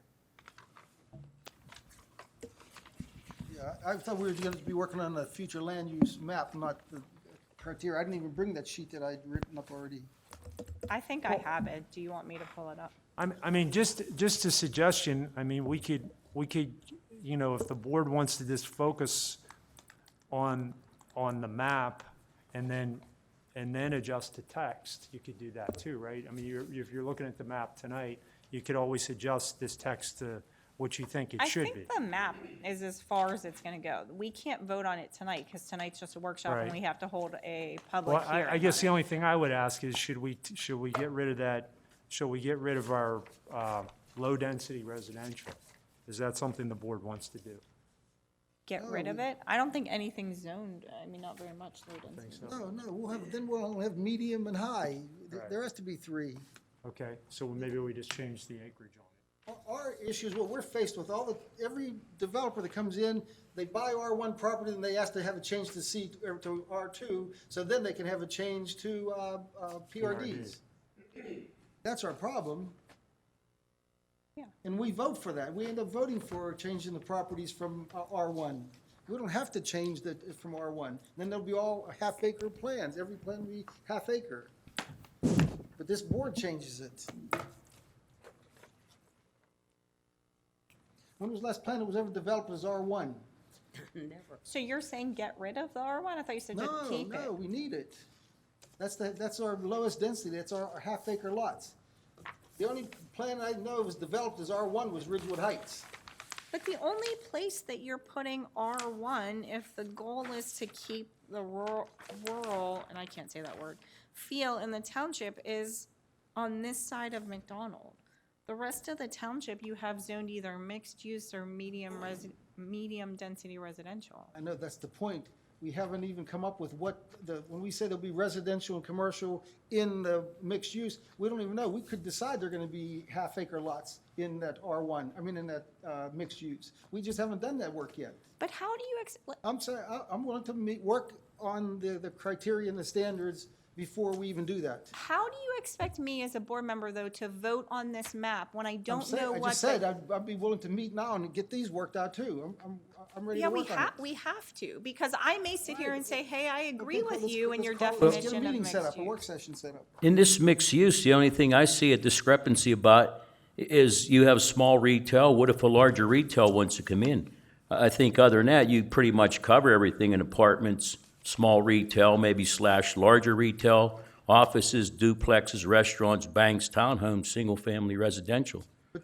Yeah, I thought we were going to be working on the future land use map, not the criteria. I didn't even bring that sheet that I'd written up already. I think I have it. Do you want me to pull it up? I mean, just a suggestion, I mean, we could, if the board wants to just focus on the map and then adjust the text, you could do that too, right? I mean, if you're looking at the map tonight, you could always adjust this text to what you think it should be. I think the map is as far as it's gonna go. We can't vote on it tonight, because tonight's just a workshop and Right. we have to hold a public Well, hearing. I guess on the it. only thing I would ask is, should we get rid of that, should we get rid of our low-density residential? Is that something the board wants to do? get rid of it. I don't think anything's zoned, I mean, not very much low density. No, then we'll only have medium and high. There has to be three. Okay, so maybe we just change the acreage on it. Our issue is what we're faced with, every developer that comes in, they buy R1 property and they ask to have a change to C, or to R2, so then they can have a change to PRDs. That's our problem. Yeah. And we vote for that. We end up voting for changing the properties from R1. We don't have to change that from R1. Then there'll be all half-acre plans. Every plan will be half-acre. But this board changes it. When was the last plan that was ever developed as R1? Never. So you're saying get rid of the R1? I thought you said just No, keep it. no, we need it. That's our lowest density. That's our half-acre lots. The only plan I know was developed as R1 was Ridgewood Heights. But the only place that you're putting R1, if the goal is to keep the rural, and I can't say that word, feel in the township is on this side of McDonald. The rest of the township, you have zoned either mixed use or medium density residential. I know, that's the point. We haven't even come up with when we say there'll be residential and commercial in the mixed use, we don't even know. We could decide they're gonna be half-acre lots in that in that mixed use. We just haven't done that work yet. But how do you, I'm sorry, I'm willing to work on the criteria and the standards before we even do that. how do you expect me as a board member, though, to vote on this map when I don't know I what? just said, I'd be willing to meet now and get these worked out too. I'm ready Yeah, to work on it. we have to, because I may sit here and say, hey, I agree Okay, with you and your let's definition get a of meeting mixed set up, a work use. session set up. In this mixed use, the only thing I see a discrepancy about is you have small retail. What if a larger retail wants to come in? I think other than that, you pretty much cover everything in apartments, small retail, maybe / larger retail, offices, duplexes, restaurants, banks, townhomes, single-family residential. But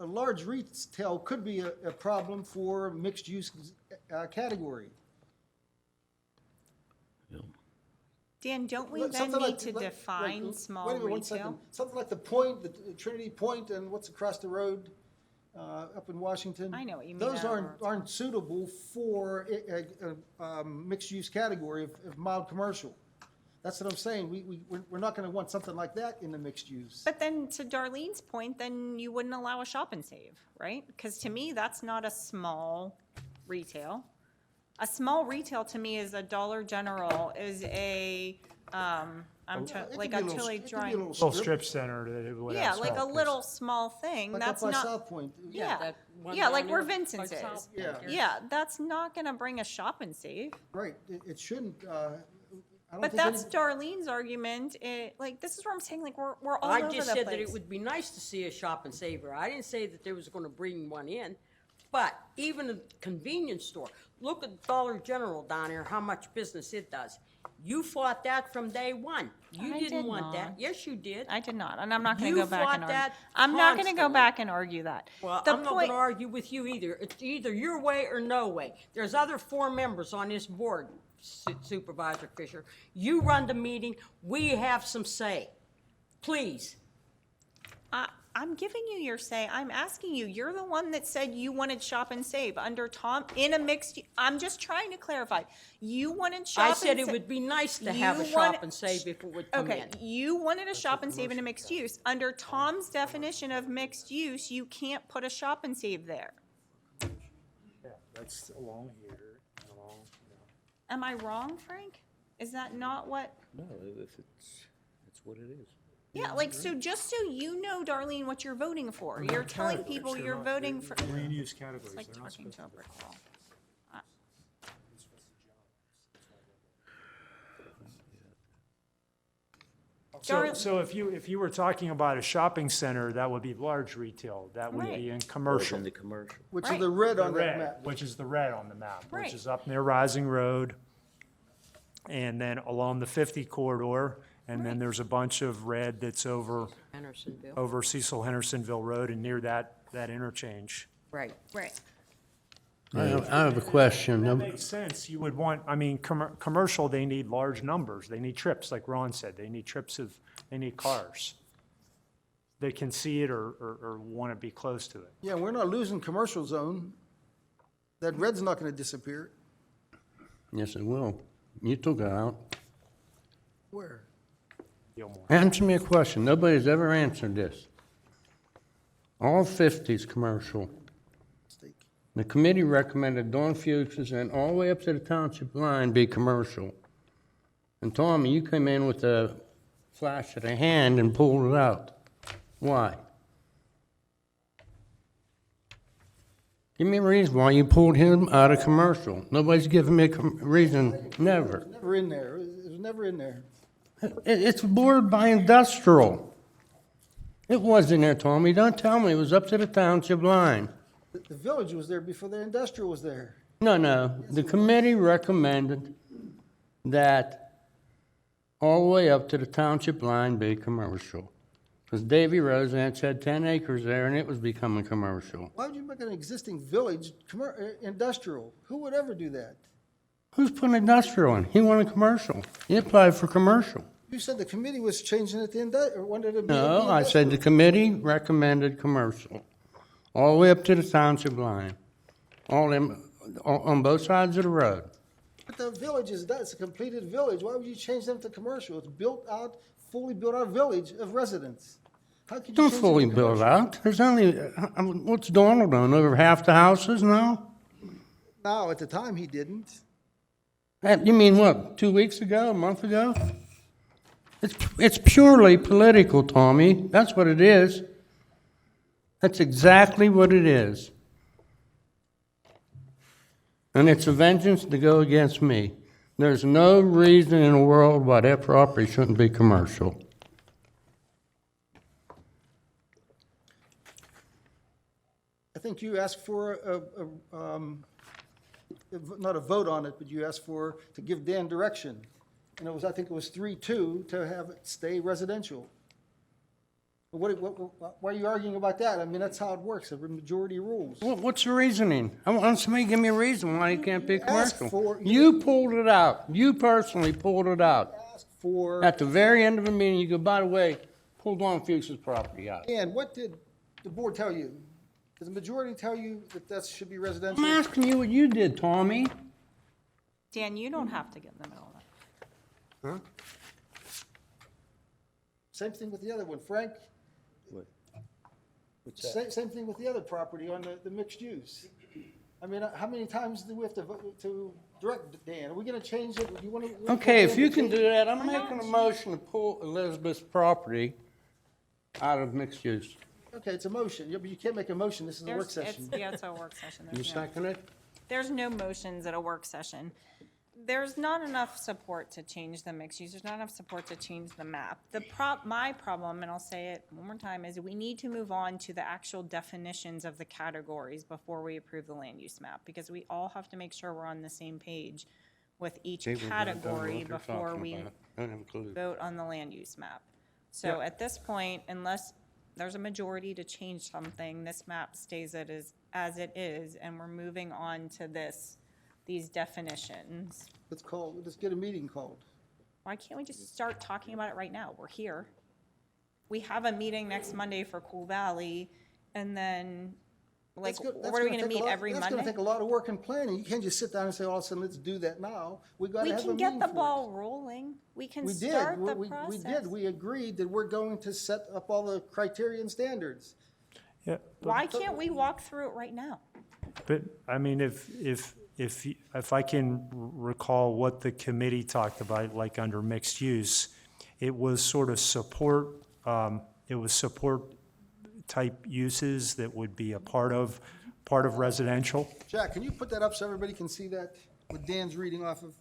a large retail could be a problem for mixed-use category. Dan, don't we Look, then something need like- to like- define like- small wait a minute, one retail? second. Something like the Point, the Trinity Point, and what's across the road up in Washington? I know what you mean, Those I don't know. aren't suitable for a mixed-use category of mild commercial. That's what I'm saying. We're not going to want something like that in the mixed use. But then, to Darlene's point, then you wouldn't allow a shop and save, right? Because to me, that's not a small retail. A small retail to me is a Dollar General, is a, like a Tilly drawing. Little strip center that it would Yeah, have like a small little small thing, Like up that's by not, South Point. yeah, that one yeah, down like where there Vincent's by is. South Yeah. Point. Yeah, that's not gonna bring a shop and save. Right, it shouldn't, I don't But think that's any- Darlene's argument, like, this is where I'm saying, like, we're all I over the just said that it place. would be nice to see a shop and saver. I didn't say that there was gonna bring one in. But even a convenience store, look at Dollar General down there, how much business it does. You fought that from day one. You I didn't did want that. not. Yes, you did. I did not, and I'm not gonna You go back fought and argue. that I'm not gonna go constantly. back and argue that. Well, The I'm not point- gonna argue with you either. It's either your way or no way. There's other 4 members on this board, Supervisor Fisher. You run the meeting, we have some say. Please. I'm giving you your say. I'm asking you. You're the one that said you wanted shop and save under Tom in a mixed. I'm just trying to clarify. You wanted shop I and said it sa- would be nice to have a You shop wanted- and save if it would come Okay, in. you wanted a shop and save in a mixed use. Under Tom's definition of mixed use, you can't put a shop and save there. Yeah, that's along here, and along, Am I wrong, Frank? Is that not what? No, if it's what it is. Yeah, like, so just so you know, Darlene, what you're voting for. You're telling people you're voting for, land use categories, it's like they're not talking supposed to a to. brick wall. So if you were talking about a shopping center, that would be large retail, that would be in commercial. In the commercial. which is Right. the red The on that red, map. which is the red on the map, Right. which is up near Rising Road. And then along the 50 corridor, and then there's a bunch of red that's over Hendersonville. Cecil Hendersonville Road and near that interchange. Right. Right. I have a question. That makes sense. You would want, I mean, commercial, they need large numbers. They need trips, like Ron said. They need they need cars. They can see it or want to be close to it. Yeah, we're not losing commercial zone. That red's not gonna disappear. Yes, it will. You took it out. Where? Answer me a question. Nobody's ever answered this. All 50's commercial. Mistake. The committee recommended Dawn Fuchs and all the way up to the township line be commercial. And Tommy, you came in with a flash of the hand and pulled it out. Why? Give me a reason why you pulled him out of commercial. Nobody's given me a reason, never. Never in there. It was never in there. It's bordered by industrial. It wasn't there, Tommy. Don't tell me. It was up to the township line. The village was there before the industrial was there. No. The committee recommended that all the way up to the township line be commercial. Because Davy Roseanne had 10 acres there and it was becoming commercial. Why would you make an existing village industrial? Who would ever do that? Who's putting industrial in? He wanted commercial. He applied for commercial. You said the committee was changing it to or wanted to be. No, I said the committee recommended commercial. All the way up to the township line. All them, on both sides of the road. But the village is, that's a completed village. Why would you change them to commercial? It's built out, fully built out village of residents. How could you Don't change it fully to build commercial? out. There's only, what's Donald on, over half the houses now? No, at the time he didn't. You mean what, 2 weeks ago, a month ago? It's purely political, Tommy. That's what it is. That's exactly what it is. And it's a vengeance to go against me. There's no reason in the world why that property shouldn't be commercial. I think you asked for not a vote on it, but you asked for, to give Dan direction. And it was, I think it was 3-2 to have it stay residential. But why are you arguing about that? I mean, that's how it works, the majority rules. What's the reasoning? I want somebody to give me a reason why it can't be asked commercial. for- You pulled it out. You personally pulled it out. Ask for, At the very end of the meeting, you go, by the way, pull Dawn Fuchs's property out. Dan, what did the board tell you? Did the majority tell you that that should be residential? I'm asking you what you did, Tommy. Dan, you don't have to get in the middle of that. Same thing with the other one, Frank? Same thing with the other property on the mixed use. I mean, how many times do we have to vote to direct Dan? Are we gonna change it? Do you wanna? Okay, if you can do that, I'm making a motion to pull Elizabeth's property out of mixed use. Okay, it's a motion. Yeah, but you can't make a motion. This is a work session. Yeah, it's a work session. You second it? There's no motions at a work session. There's not enough support to change the mixed use. There's not enough support to change the map. My problem, and I'll say it one more time, is we need to move on to the actual definitions of the categories before we approve the land use map, because we all have to make sure we're on the same page with each People don't know category what they're before talking we about. Don't have a clue. vote on the land use map. So at this point, unless there's a majority to change something, this map stays as it is, and we're moving on to these definitions. Let's get a meeting called. Why can't we just start talking about it right now? We're here. We have a meeting next Monday for Cool Valley, and then, like, That's what are we gonna take a meet lot- every That's gonna Monday? take a lot of work and planning. You can't just sit down and say, all of a sudden, let's do that now. We gotta We have a can meeting get the for it. ball rolling. We can We did. start the We process. did. We agreed that we're going to set up all the criteria and standards. Yeah, Why can't we walk through it right now? but, I mean, if I can recall what the committee talked about, like under mixed use, it was sort of support type uses that would be a part of residential. Jack, can you put that up so everybody can see that, what Dan's reading off of?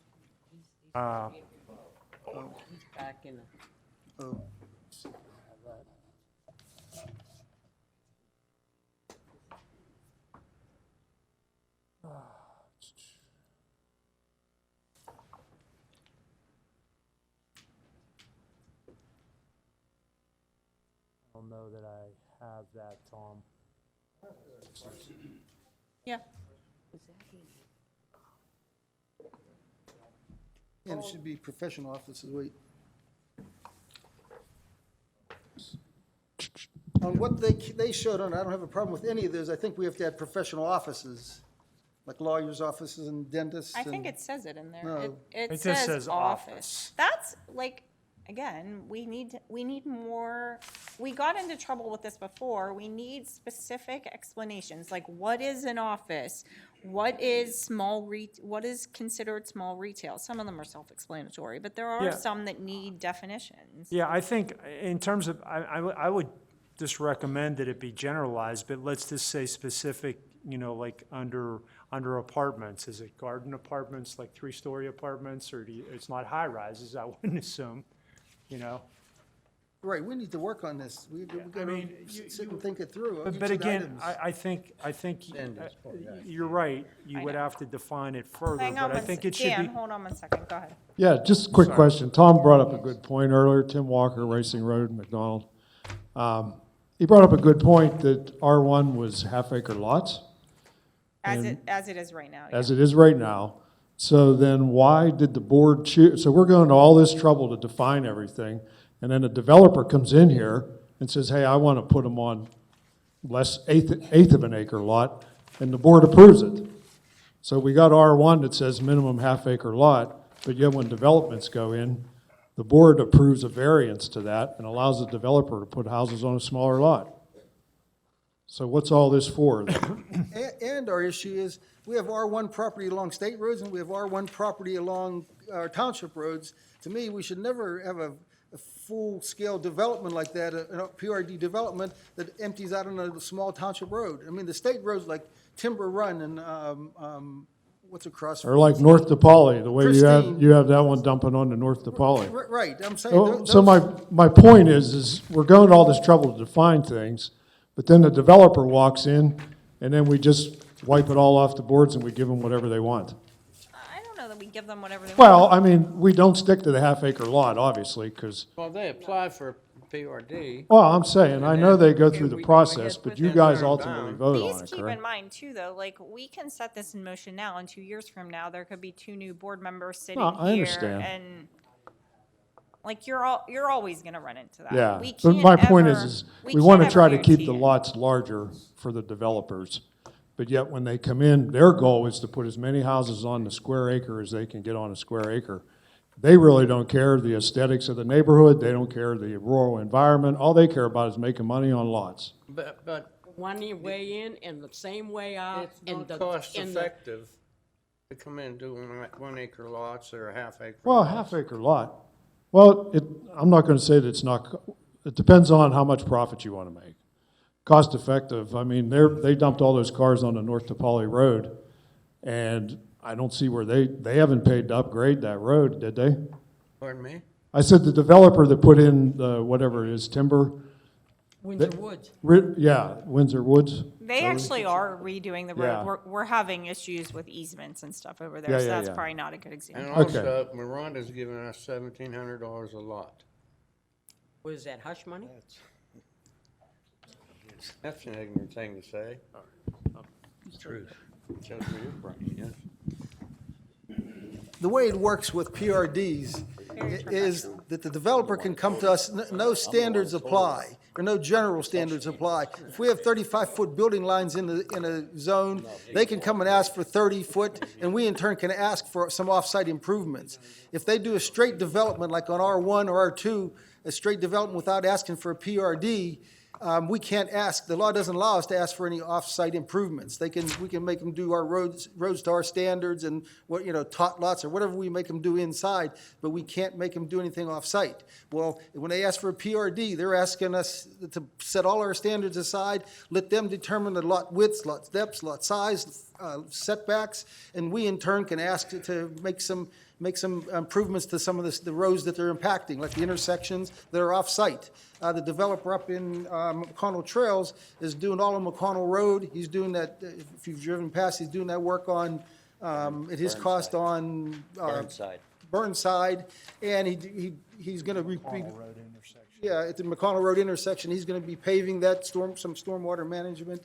Back in. Oh. I don't know that I have that, Tom. Yeah. And it should be professional offices, wait. On what they showed on, I don't have a problem with any of those. I think we have to have professional offices. like lawyers' offices and dentists. I think and- it says it in there. No. It just says says office. office. That's like, again, we need more, we got into trouble with this before. We need specific explanations, like what is an office? What is what is considered small retail? Some of them are self-explanatory, but there are Yeah. some that need definitions. Yeah, I think in terms of, I would just recommend that it be generalized, but let's just say specific, like under apartments. Is it garden apartments, like 3-story apartments, or it's not high rises, I wouldn't assume, Right, we need to work on this. We gotta mean, sit and think it through. But each of the again, items. I think you're right, you would have to define it further, Hang on but I one think sec. it should be. Dan, hold on one second, go ahead. Yeah, just a quick question. Tom brought up a good point earlier, Tim Walker, Racing Road, McDonald. He brought up a good point that R1 was half-acre lots, As it is right now, yeah. as it is right now. So then why did the board choose, so we're going to all this trouble to define everything, and then a developer comes in here and says, hey, I want to put them on eighth of an acre lot, and the board approves it. So we got R1 that says minimum half-acre lot, but yet when developments go in, the board approves a variance to that and allows the developer to put houses on a smaller lot. So what's all this for? And our issue is, we have R1 property along state roads, and we have R1 property along our township roads. To me, we should never have a full-scale development like that, a PRD development that empties out on a small township road. I mean, the state roads like Timber Run and, what's across? Or like North DePauli, the way Christine. you have that one dumping onto North DePauli. Right, I'm saying. So my point is we're going to all this trouble to define things, but then the developer walks in, and then we just wipe it all off the boards and we give them whatever they want. I don't know that we give them whatever they want. Well, I mean, we don't stick to the half-acre lot, obviously, because, Well, they apply for PRD. well, I'm saying, I know they go through If the we can process, get but with you them guys turned ultimately down. vote Please on it, keep in correct? mind too, though, like, we can set this in motion now, and 2 years from now, there could be 2 new board members sitting No, I here, understand. and, like, you're always gonna run into that. Yeah, We but can't my point ever- is we can't want to ever try to keep guarantee the it. lots larger for the developers. But yet, when they come in, their goal is to put as many houses on the square acre as they can get on a square acre. They really don't care the aesthetics of the neighborhood, they don't care the rural environment, all they care about is making money on lots. But One way in and the same way out. It's and not the- cost and the- effective to come in and do 1 acre lots or a half-acre. Well, a half-acre lot, well, I'm not gonna say that it's not, it depends on how much profit you wanna make. Cost effective, I mean, they dumped all those cars on the North DePauli Road, and I don't see where they haven't paid to upgrade that road, did they? Pardon me? I said the developer that put in the, whatever it is, timber, Windsor Woods. yeah, Windsor Woods. They actually are redoing the Yeah. road. We're having issues with easements and stuff over Yeah, there, so yeah, that's yeah. probably not a good And example. Okay. also, Miranda's giving us $1,700 a lot. Was that hush money? That's an ignorant thing to say. It's true. Shows where you're from, yes. The way it works with PRDs is that the developer can come to us, no standards apply, or no general standards apply. If we have 35-foot building lines in a zone, they can come and ask for 30-foot, and we in turn can ask for some off-site improvements. If they do a straight development, like on R1 or R2, a straight development without asking for a PRD, we can't ask, the law doesn't allow us to ask for any off-site improvements. We can make them do our roads to our standards and tot lots or whatever we make them do inside, but we can't make them do anything off-site. Well, when they ask for a PRD, they're asking us to set all our standards aside, let them determine the lot widths, lot depths, lot size, setbacks, and we in turn can ask to make some improvements to some of the roads that they're impacting, like the intersections that are off-site. The developer up in McConnell Trails is doing all of McConnell Road. He's doing that, if you've driven past, he's doing that work on, at his cost on. Burnside. Burnside, and he's gonna be. Yeah, at the McConnell Road intersection, he's gonna be paving that some stormwater management.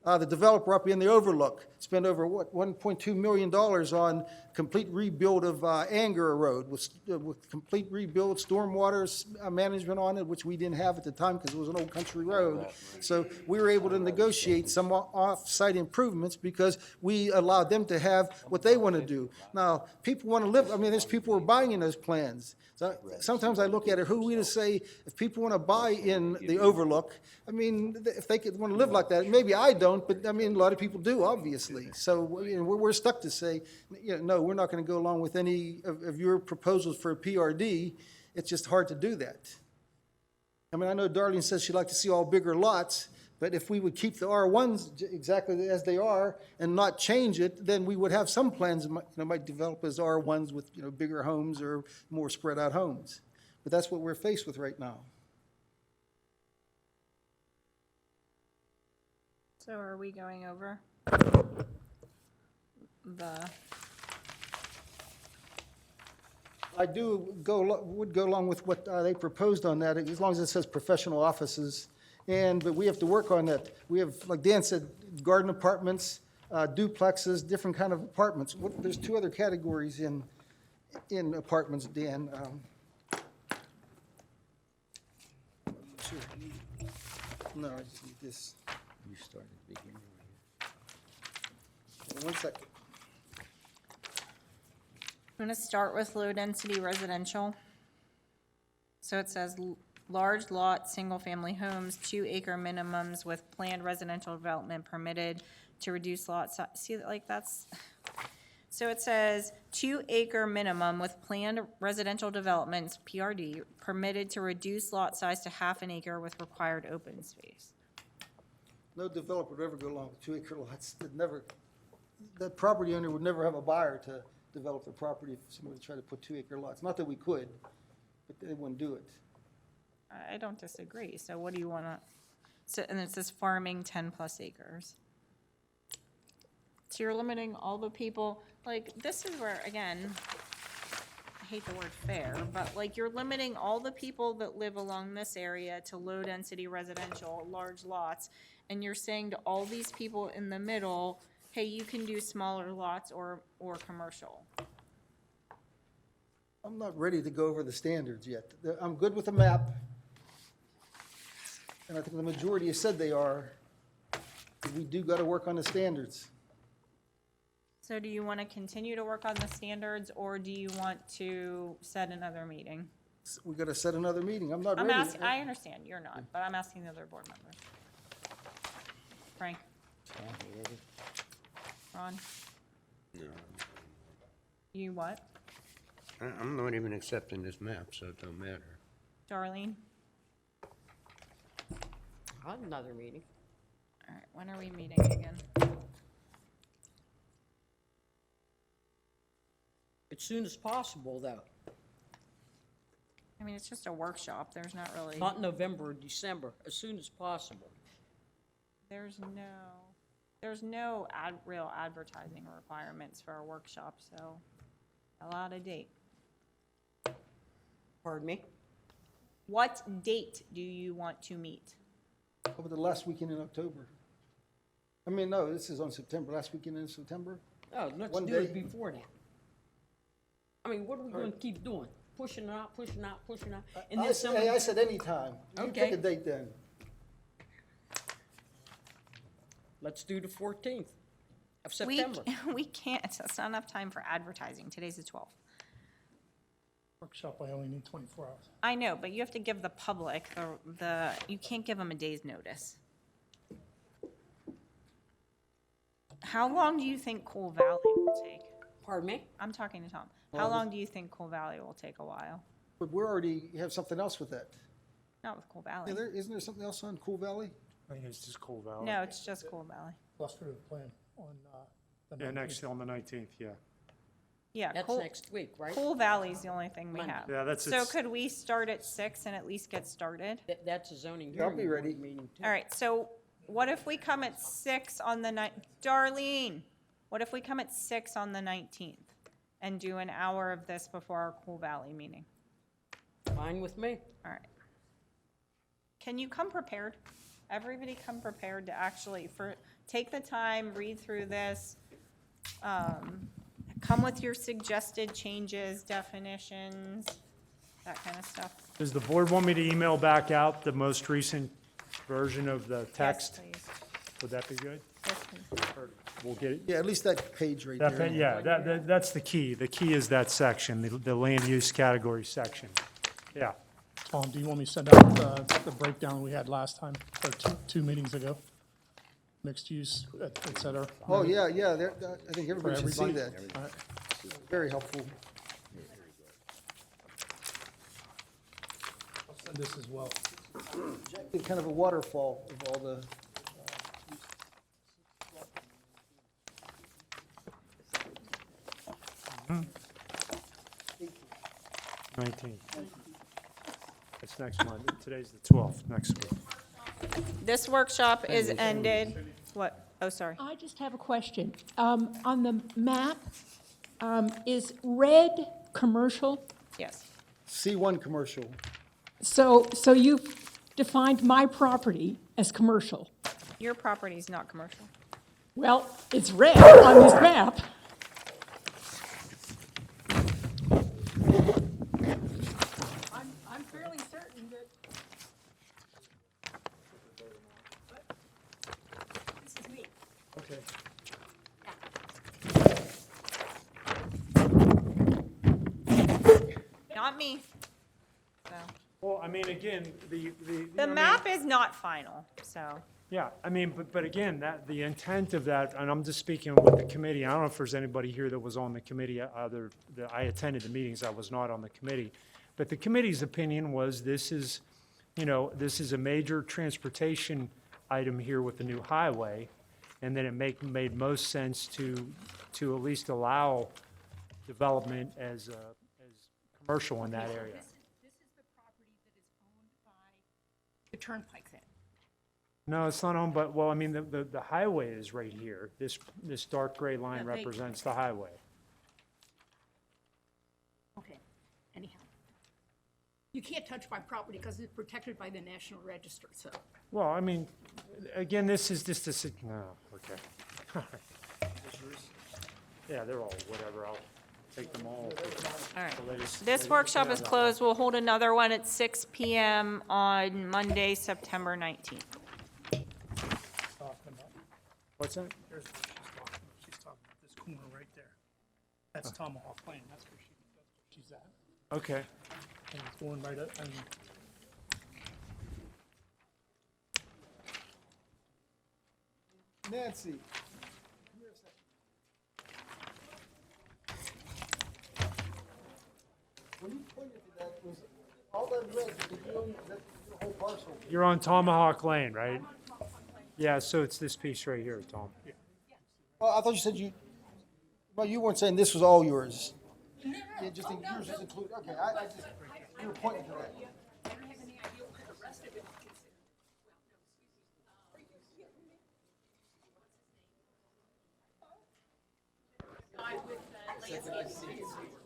The developer up in the Overlook spent over, what, $1.2 million on complete rebuild of Anger Road with complete rebuild, stormwater management on it, which we didn't have at the time because it was an old country road. So we were able to negotiate some off-site improvements because we allowed them to have what they want to do. Now, people want to live, I mean, there's people who are buying in those plans. So sometimes I look at it, who are we to say, if people want to buy in the Overlook, I mean, if they could want to live like that, maybe I don't, but I mean, a lot of people do, obviously. So, you know, we're stuck to say, you know, no, we're not going to go along with any of your proposals for a PRD. It's just hard to do that. I mean, I know Darlene says she'd like to see all bigger lots, but if we would keep the R1s exactly as they are and not change it, then we would have some plans that might develop as R1s with, you know, bigger homes or more spread out homes. But that's what we're faced with right now. So are we going over the, I would go along with what they proposed on that, as long as it says professional offices. But we have to work on that. We have, like Dan said, garden apartments, duplexes, different kind of apartments. There's two other categories in apartments, Dan. No, I just need this. You started at the beginning. One second. I'm going to start with low-density residential. So it says large lot, single-family homes, 2-acre minimums with planned residential development permitted to reduce lot size. See, like that's, so it says 2-acre minimum with planned residential developments, PRD, permitted to reduce lot size to half an acre with required open space. No developer would ever go along with 2-acre lots. The property owner would never have a buyer to develop the property if somebody tried to put 2-acre lots. Not that we could, but they wouldn't do it. I don't disagree. So what do you want to, so, and it says farming 10+ acres. So you're limiting all the people, like, this is where, again, I hate the word fair, but like, you're limiting all the people that live along this area to low-density residential, large lots, and you're saying to all these people in the middle, hey, you can do smaller lots or commercial. I'm not ready to go over the standards yet. I'm good with the map. And I think the majority have said they are. But we do got to work on the standards. So do you want to continue to work on the standards, or do you want to set another meeting? We got to set another meeting. I'm not I'm ready. asking, I understand, you're not, but I'm asking the other board members. Frank? Ron? No, You what? I'm not even accepting this map, so it don't matter. Darlene? I'll have another meeting. All right, when are we meeting again? As soon as possible, though. I mean, it's just a workshop, there's not really, Not November or December, as soon as possible. there's no real advertising requirements for a workshop, so a lot of date. Pardon me? What date do you want to meet? Over the last weekend in October. I mean, no, this is on September, last weekend in September. Oh, let's One do it day. before that. I mean, what are we going to keep doing? Pushing it out, pushing out, pushing out? And I then somebody, said anytime. You Okay. pick a date then. let's do the 14th of We, September. we can't, that's not enough time for advertising, today's the 12th. Workshop, I only need 24 hours. I know, but you have to give the public you can't give them a day's notice. How long do you think Cool Valley will take? Pardon me? I'm talking to Tom. How long do you think Cool Valley will take a while? But we're already, have something else with that. Not with Cool Valley. Isn't there something else on Cool Valley? I think it's just Cool Valley. No, it's just Cool Valley. Illustrative plan on the Yeah, 19th. next, on the 19th, yeah. Yeah, That's Cool, next week, right? Cool Valley's the only thing we Monday. have. Yeah, that's, So it's, could we start at 6 and at least get started? That's a zoning Yeah, I'll hearing be board ready. meeting, too. All right, so what if we come at 6 on the night, Darlene, what if we come at 6 on the 19th and do an hour of this before our Cool Valley meeting? Fine with me. All right. Can you come prepared? Everybody come prepared to actually, take the time, read through this, come with your suggested changes, definitions, that kind of stuff. Does the board want me to email back out the most recent version of the text? Yes, please. Would that be good? Yes, please. Or we'll get it. Yeah, at least that page right That, there. yeah, that's the key. The key is that section, the land use category section. Yeah. Tom, do you want me to send out the breakdown we had last time, or two meetings ago? Mixed use, et cetera? Oh, yeah, I think everybody should see that. everybody? All right. Very helpful. I'll send this as well. Kind of a waterfall of all the. 19. That's next month. Today's the 12th, next week. This workshop is ended. What? Oh, sorry. I just have a question. On the map, is red commercial? Yes. C1 commercial. So you've defined my property as commercial. Your property is not commercial. Well, it's red on this map. I'm fairly certain that. This is me. Okay. Not me. So, Well, I mean, again, the. the map is not final, so. Yeah, I mean, but again, the intent of that, and I'm just speaking with the committee, I don't know if there's anybody here that was on the committee, I attended the meetings, I was not on the committee. But the committee's opinion was this is a major transportation item here with the new highway, and then it made most sense to at least allow development as commercial in that area. This is the property that is owned by the Turnpike then. No, it's not owned, but, well, I mean, the highway is right here. This dark gray line Yeah, they- represents the highway. Okay, anyhow. You can't touch my property because it's protected by the National Register, so. Well, I mean, again, this is just a, no, okay. Yeah, they're all whatever, I'll take them all. All right. The latest- This workshop is closed. We'll hold another one at 6 PM on Monday, September 19th. Talking about, What's that? there's what she's talking about, this corner right there. That's Tomahawk Lane, that's where she's at. Okay, And it's going right up, and Nancy. When you pointed to that, was all that red, did you own that the whole parcel? you're on Tomahawk Lane, right? Yeah, so it's this piece right here, Tom. Well, I thought you said well, you weren't saying this was all yours. Yeah, just yours is included, okay, I just, you were pointing to that. I don't have any idea what the rest of it is. Guy with landscape.